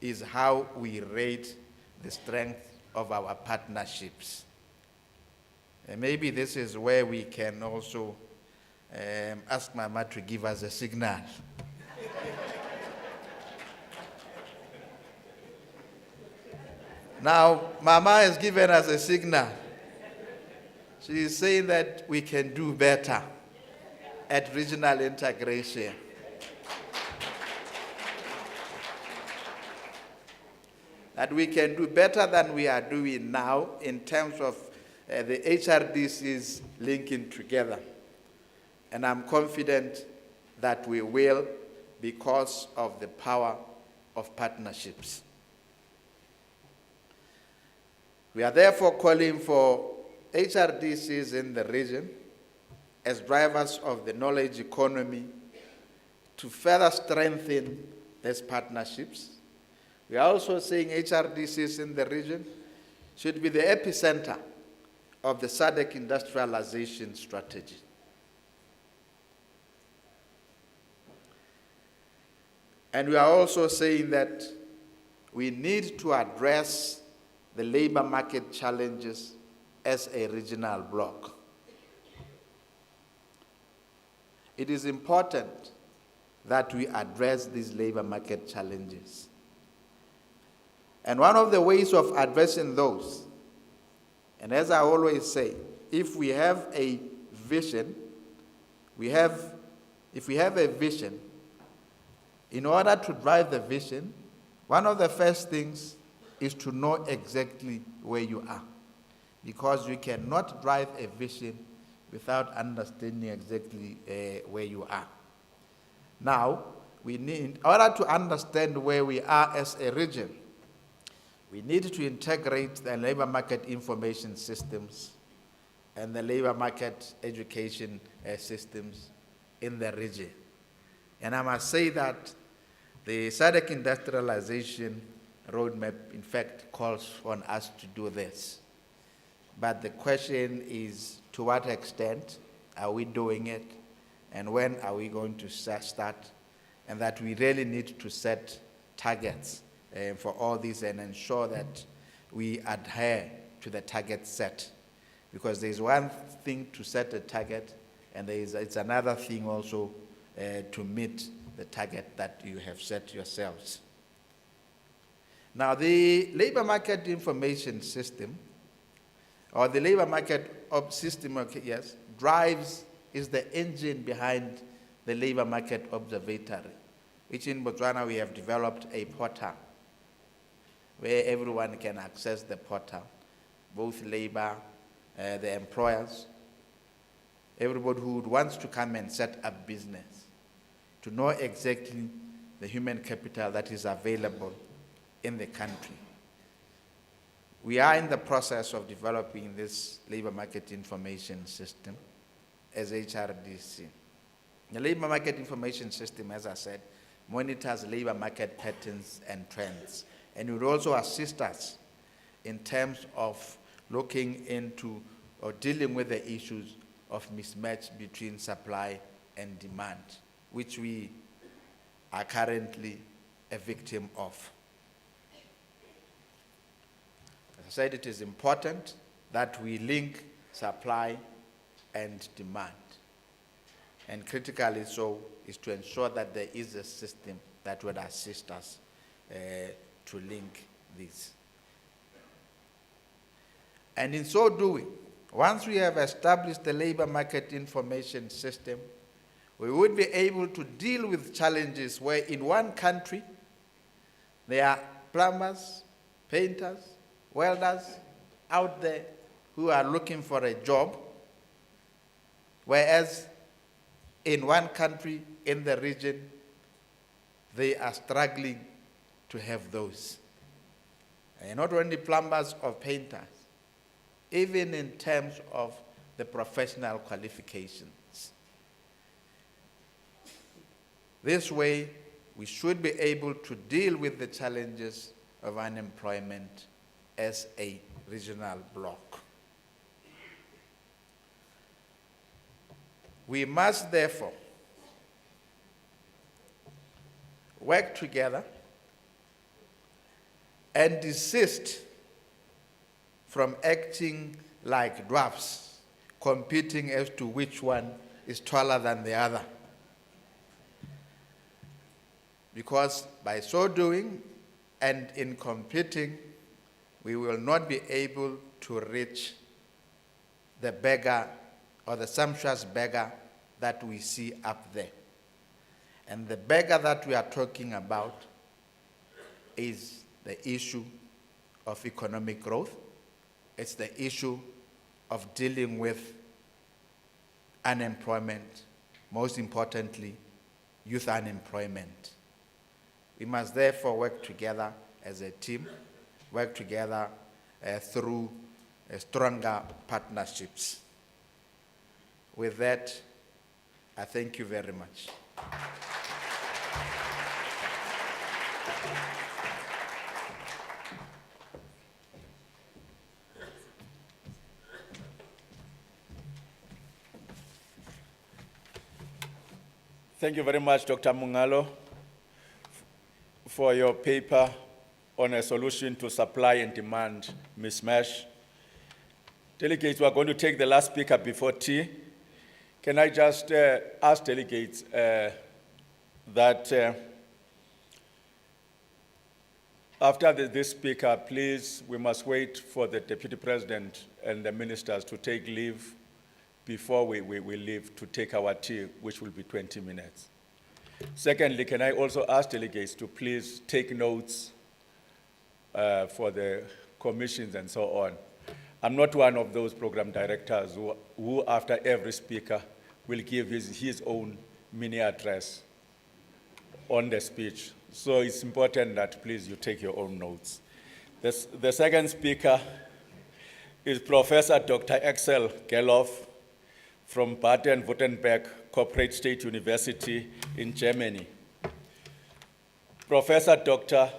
is how we rate the strength of our partnerships. And maybe this is where we can also ask Mama to give us a signal. Now, Mama has given us a signal. She is saying that we can do better at regional integration. That we can do better than we are doing now in terms of the HRDCs linking together. And I'm confident that we will because of the power of partnerships. We are therefore calling for HRDCs in the region as drivers of the knowledge economy to further strengthen these partnerships. We are also saying HRDCs in the region should be the epicenter of the SADC industrialization strategy. And we are also saying that we need to address the labor market challenges as a regional bloc. It is important that we address these labor market challenges. And one of the ways of addressing those, and as I always say, if we have a vision, if we have a vision, in order to drive the vision, one of the first things is to know exactly where you are. Because you cannot drive a vision without understanding exactly where you are. Now, in order to understand where we are as a region, we need to integrate the labor market information systems and the labor market education systems in the region. And I must say that the SADC industrialization roadmap, in fact, calls on us to do this. But the question is, to what extent are we doing it, and when are we going to start? And that we really need to set targets for all this and ensure that we adhere to the target set. Because there's one thing to set a target, and it's another thing also to meet the target that you have set yourselves. Now, the labor market information system, or the labor market system, is the engine behind the labor market observatory, which in Botswana we have developed a portal where everyone can access the portal, both labor, the employers, everybody who wants to come and set up business, to know exactly the human capital that is available in the country. We are in the process of developing this labor market information system as HRDC. The labor market information system, as I said, monitors labor market patterns and trends, and will also assist us in terms of looking into or dealing with the issues of mismatch between supply and demand, which we are currently a victim of. As I said, it is important that we link supply and demand. And critically so is to ensure that there is a system that would assist us to link these. And in so doing, once we have established the labor market information system, we would be able to deal with challenges where in one country there are plumbers, painters, welders out there who are looking for a job, whereas in one country in the region they are struggling to have those. And not only plumbers or painters, even in terms of the professional qualifications. This way, we should be able to deal with the challenges of unemployment as a regional bloc. We must therefore work together and desist from acting like dwarfs, competing as to which one is taller than the other. Because by so doing and in competing, we will not be able to reach the beggar or the sumptuous beggar that we see up there. And the beggar that we are talking about is the issue of economic growth. It's the issue of dealing with unemployment, most importantly, youth unemployment. We must therefore work together as a team, work together through stronger partnerships. With that, I thank you very much. Thank you very much, Dr. Mungalo, for your paper on a solution to supply and demand mismatch. Delegates, we are going to take the last speaker before tea. Can I just ask delegates that after this speaker, please, we must wait for the Deputy President and the ministers to take leave before we leave to take our tea, which will be 20 minutes. Secondly, can I also ask delegates to please take notes for the commissions and so on. I'm not one of those program directors who after every speaker will give his own mini address on the speech. So it's important that please you take your own notes. The second speaker is Professor Dr. Axel Gerloff from Baden-Württemberg Corporate State University in Germany. Professor Dr.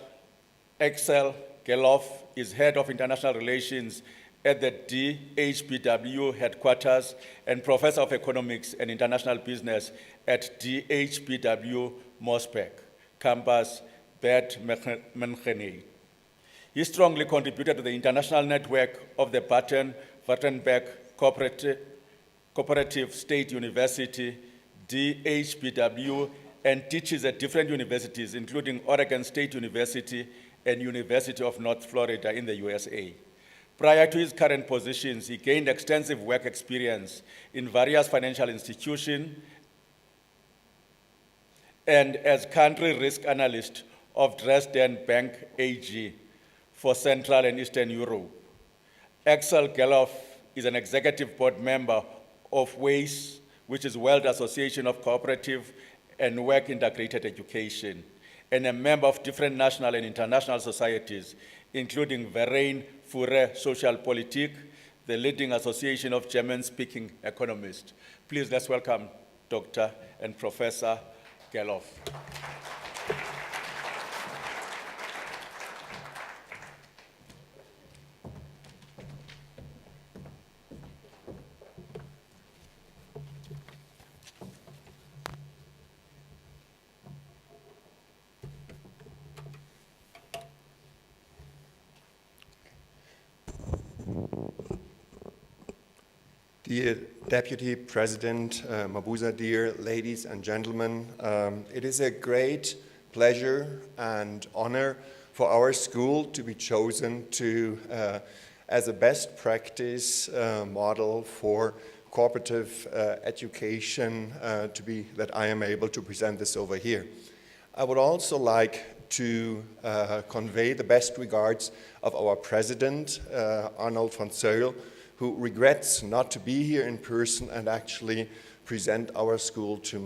Axel Gerloff is Head of International Relations at the DHBW headquarters and Professor of Economics and International Business at DHBW Mosbeck campus, Bad München. He strongly contributed to the international network of the Baden-Württemberg Cooperative State University, DHBW, and teaches at different universities, including Oregon State University and University of North Florida in the USA. Prior to his current positions, he gained extensive work experience in various financial institutions and as country risk analyst of Dresden Bank AG for Central and Eastern Europe. Axel Gerloff is an executive board member of WACE, which is World Association of Cooperative and Work Integrated Education, and a member of different national and international societies, including Verein für Sozialpolitik, the leading association of German-speaking economists. Please, let's welcome Dr. and Professor Gerloff. Dear Deputy President Mabuza, dear ladies and gentlemen, it is a great pleasure and honor for our school to be chosen to, as a best practice model for cooperative education, that I am able to present this over here. I would also like to convey the best regards of our President, Arnold von Seul, who regrets not to be here in person and actually present our school to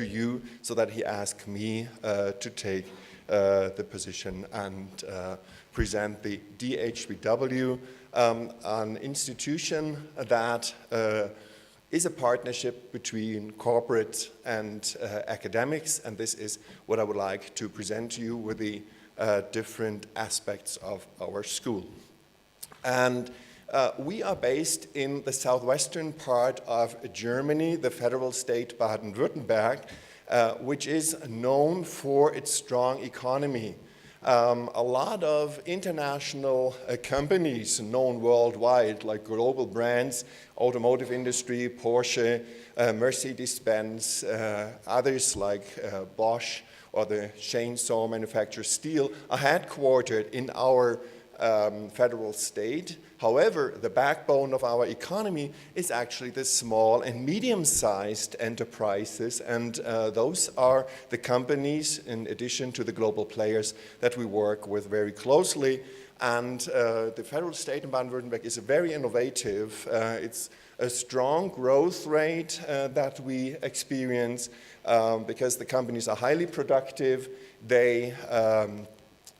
you, so that he asked me to take the position and present the DHBW, an institution that is a partnership between corporate and academics, and this is what I would like to present to you with the different aspects of our school. And we are based in the southwestern part of Germany, the federal state Baden-Württemberg, which is known for its strong economy. A lot of international companies known worldwide, like global brands, automotive industry, Porsche, Mercedes-Benz, others like Bosch or the chainsaw manufacturer Steel, are headquartered in our federal state. However, the backbone of our economy is actually the small and medium-sized enterprises, and those are the companies, in addition to the global players, that we work with very closely. And the federal state in Baden-Württemberg is very innovative. It's a strong growth rate that we experience because the companies are highly productive. They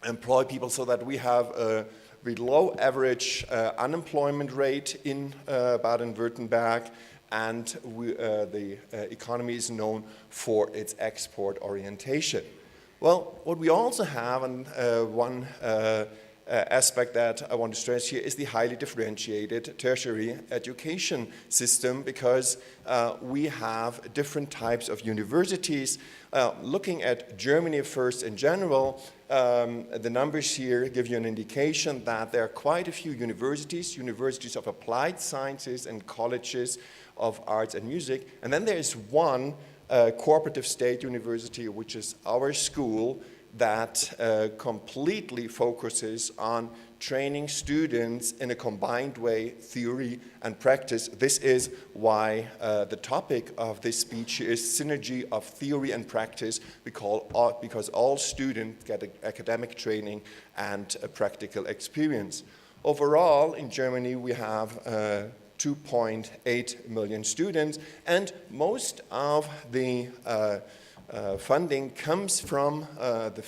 employ people so that we have a below average unemployment rate in Baden-Württemberg, and the economy is known for its export orientation. Well, what we also have, and one aspect that I want to stress here is the highly differentiated tertiary education system, because we have different types of universities. Looking at Germany first in general, the numbers here give you an indication that there are quite a few universities of applied sciences and colleges of arts and music. And then there is one cooperative state university, which is our school, that completely focuses on training students in a combined way, theory and practice. This is why the topic of this speech is synergy of theory and practice, because all students get academic training and a practical experience. Overall, in Germany, we have 2.8 million students, and most of the funding comes from the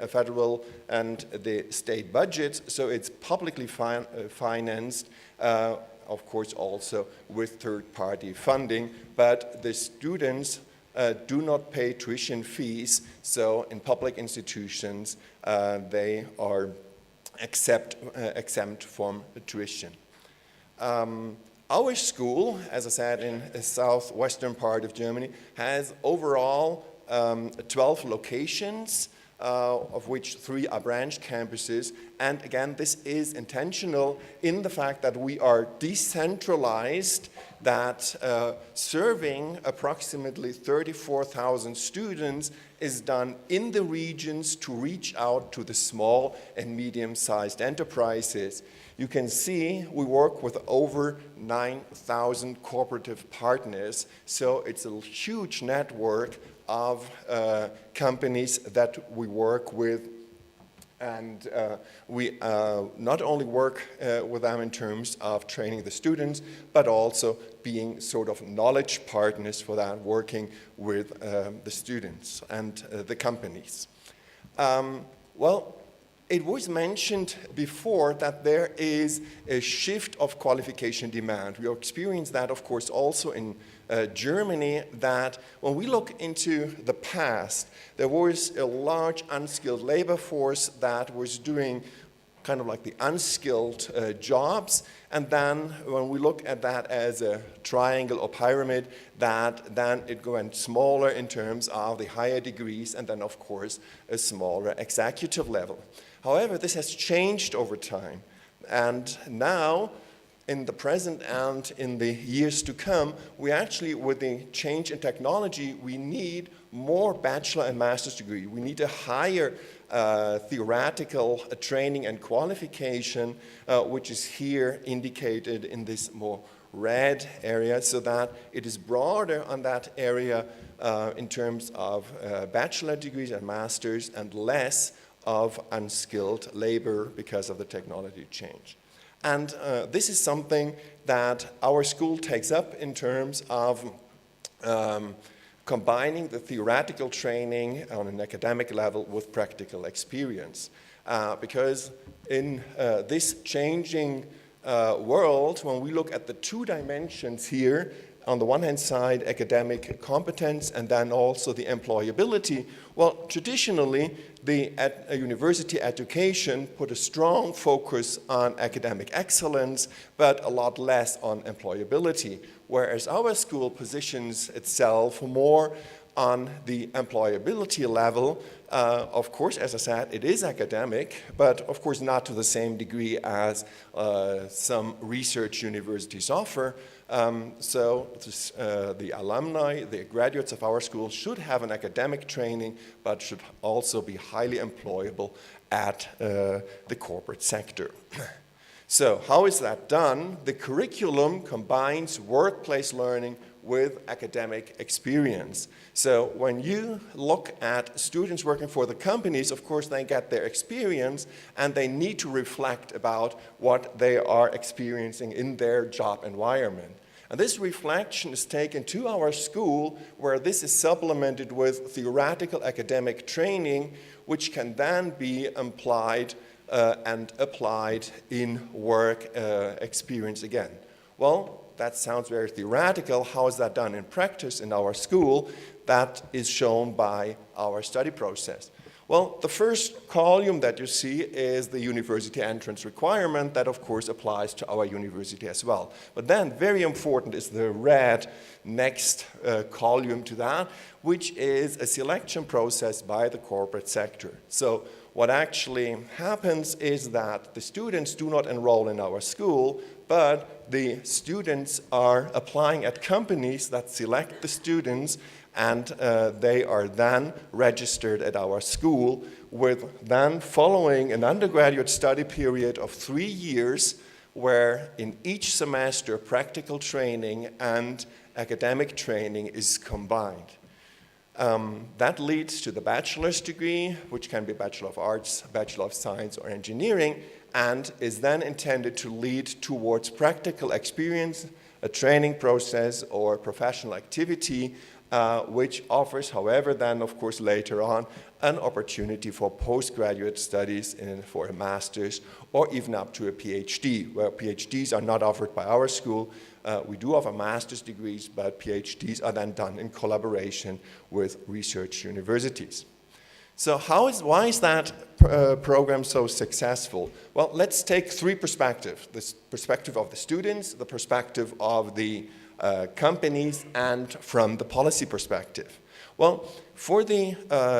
federal and the state budgets, so it's publicly financed, of course also with third-party funding, but the students do not pay tuition fees, so in public institutions they are exempt from tuition. Our school, as I said, in the southwestern part of Germany, has overall 12 locations, of which 3 are branch campuses. And again, this is intentional in the fact that we are decentralized, that serving approximately 34,000 students is done in the regions to reach out to the small and medium-sized enterprises. You can see we work with over 9,000 cooperative partners, so it's a huge network of companies that we work with, and we not only work with them in terms of training the students, but also being sort of knowledge partners for that, working with the students and the companies. Well, it was mentioned before that there is a shift of qualification demand. We experience that, of course, also in Germany, that when we look into the past, there was a large unskilled labor force that was doing kind of like the unskilled jobs, and then when we look at that as a triangle or pyramid, that then it went smaller in terms of the higher degrees, and then of course a smaller executive level. However, this has changed over time, and now in the present and in the years to come, we actually, with the change in technology, we need more bachelor and master's degree. We need a higher theoretical training and qualification, which is here indicated in this more red area, so that it is broader on that area in terms of bachelor degrees and masters, and less of unskilled labor because of the technology change. And this is something that our school takes up in terms of combining the theoretical training on an academic level with practical experience. Because in this changing world, when we look at the 2 dimensions here, on the one hand side, academic competence, and then also the employability, well, traditionally, the university education put a strong focus on academic excellence, but a lot less on employability, whereas our school positions itself more on the employability level. Of course, as I said, it is academic, but of course not to the same degree as some research universities offer. So the alumni, the graduates of our school should have an academic training, but should also be highly employable at the corporate sector. So how is that done? The curriculum combines workplace learning with academic experience. So when you look at students working for the companies, of course they get their experience and they need to reflect about what they are experiencing in their job environment. And this reflection is taken to our school, where this is supplemented with theoretical academic training, which can then be applied and applied in work experience again. Well, that sounds very theoretical. How is that done in practice in our school? That is shown by our study process. Well, the first column that you see is the university entrance requirement that, of course, applies to our university as well. But then, very important is the red next column to that, which is a selection process by the corporate sector. So what actually happens is that the students do not enroll in our school, but the students are applying at companies that select the students, and they are then registered at our school, with then following an undergraduate study period of 3 years, where in each semester practical training and academic training is combined. That leads to the bachelor's degree, which can be Bachelor of Arts, Bachelor of Science, or Engineering, and is then intended to lead towards practical experience, a training process, or professional activity, which offers, however, then, of course, later on, an opportunity for postgraduate studies for a master's or even up to a PhD, where PhDs are not offered by our school. We do offer master's degrees, but PhDs are then done in collaboration with research universities. So why is that program so successful? Well, let's take three perspectives. The perspective of the students, the perspective of the companies, and from the policy perspective. Well, for the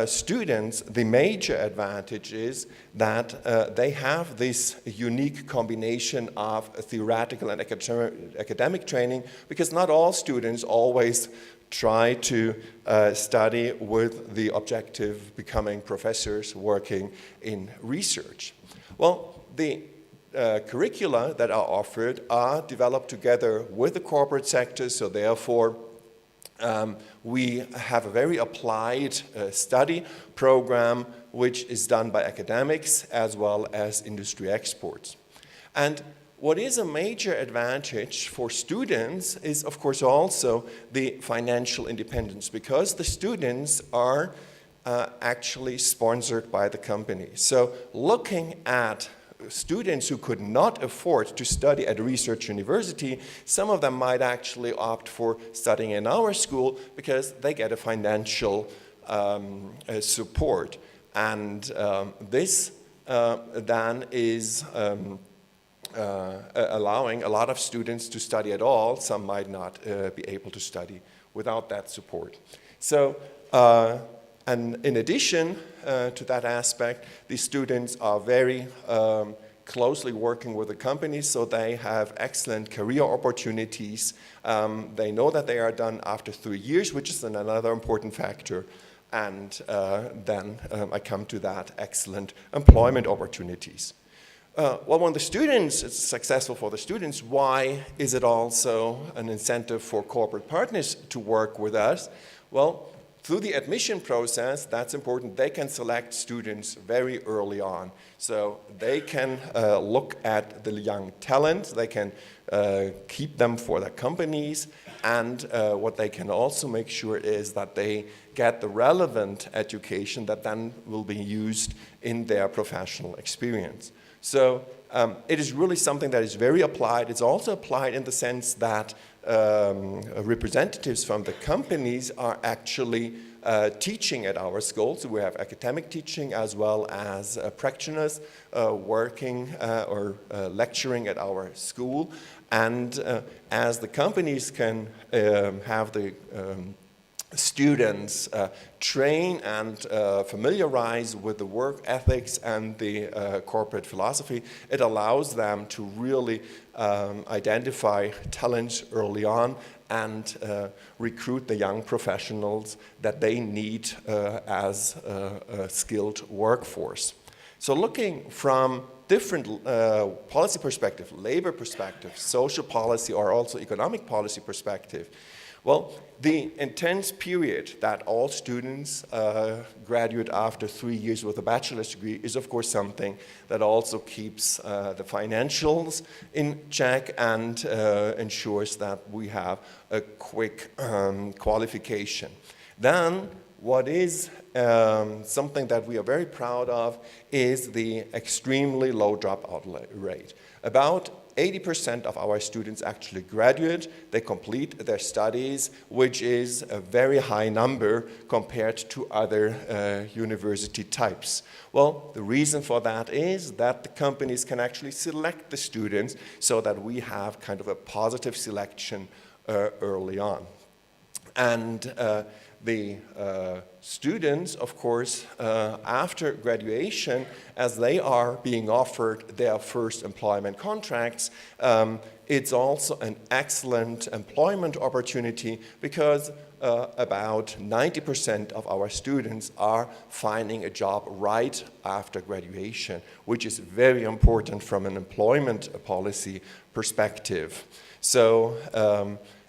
students, the major advantage is that they have this unique combination of theoretical and academic training, because not all students always try to study with the objective becoming professors working in research. Well, the curricula that are offered are developed together with the corporate sector, so therefore we have a very applied study program which is done by academics as well as industry experts. And what is a major advantage for students is, of course, also the financial independence, because the students are actually sponsored by the company. So looking at students who could not afford to study at a research university, some of them might actually opt for studying in our school because they get a financial support. And this then is allowing a lot of students to study at all. Some might not be able to study without that support. So, and in addition to that aspect, the students are very closely working with the companies, so they have excellent career opportunities. They know that they are done after 3 years, which is another important factor. And then I come to that, excellent employment opportunities. Well, when the students, it's successful for the students, why is it also an incentive for corporate partners to work with us? Well, through the admission process, that's important, they can select students very early on. So they can look at the young talent, they can keep them for their companies, and what they can also make sure is that they get the relevant education that then will be used in their professional experience. So it is really something that is very applied. It's also applied in the sense that representatives from the companies are actually teaching at our school. So we have academic teaching as well as practitioners working or lecturing at our school. And as the companies can have the students train and familiarize with the work ethics and the corporate philosophy, it allows them to really identify talents early on and recruit the young professionals that they need as a skilled workforce. So looking from different policy perspective, labor perspective, social policy, or also economic policy perspective, well, the intense period that all students graduate after 3 years with a bachelor's degree is, of course, something that also keeps the financials in check and ensures that we have a quick qualification. Then what is something that we are very proud of is the extremely low dropout rate. About 80% of our students actually graduate, they complete their studies, which is a very high number compared to other university types. Well, the reason for that is that the companies can actually select the students so that we have kind of a positive selection early on. And the students, of course, after graduation, as they are being offered their first employment contracts, it's also an excellent employment opportunity because about 90% of our students are finding a job right after graduation, which is very important from an employment policy perspective. So,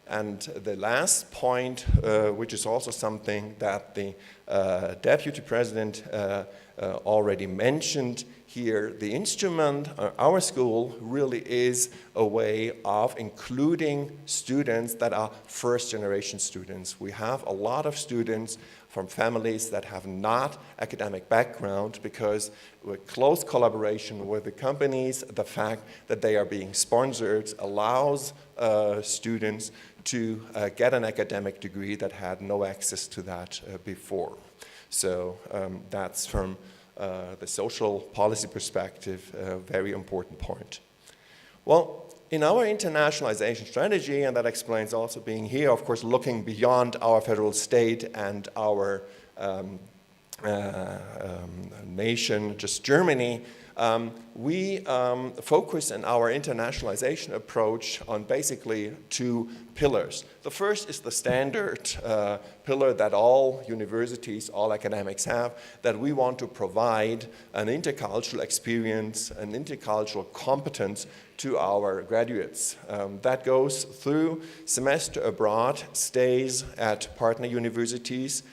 and the last point, which is also something that the Deputy President already mentioned here, the instrument, our school really is a way of including students that are first-generation students. We have a lot of students from families that have not academic background because with close collaboration with the companies, the fact that they are being sponsored allows students to get an academic degree that had no access to that before. So that's from the social policy perspective a very important point. Well, in our internationalization strategy, and that explains also being here, of course, looking beyond our federal state and our nation, just Germany, we focus in our internationalization approach on basically two pillars. The first is the standard pillar that all universities, all academics have, that we want to provide an intercultural experience, an intercultural competence to our graduates. That goes through semester abroad, stays at partner universities,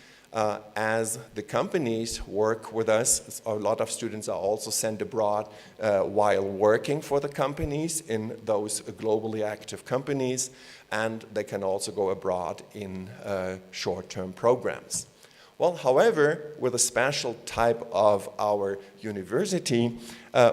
as the companies work with us. A lot of students are also sent abroad while working for the companies in those globally active companies, and they can also go abroad in short-term programs. Well, however, with a special type of our university,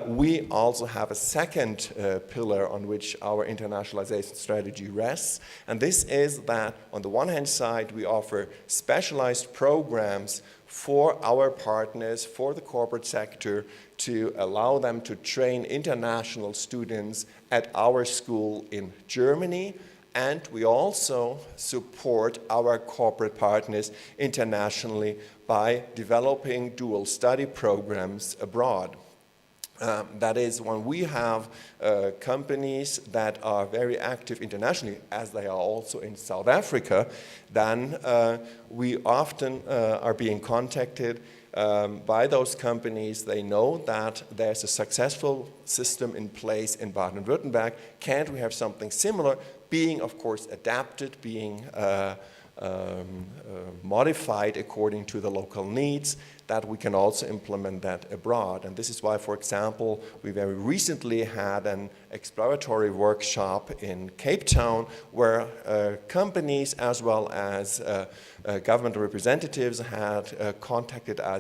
we also have a second pillar on which our internationalization strategy rests, and this is that on the one hand side, we offer specialized programs for our partners, for the corporate sector, to allow them to train international students at our school in Germany. And we also support our corporate partners internationally by developing dual study programs abroad. That is, when we have companies that are very active internationally, as they are also in South Africa, then we often are being contacted by those companies. They know that there's a successful system in place in Baden-Württemberg. Can't we have something similar? Being, of course, adapted, being modified according to the local needs, that we can also implement that abroad. And this is why, for example, we very recently had an exploratory workshop in Cape Town where companies as well as government representatives had contacted us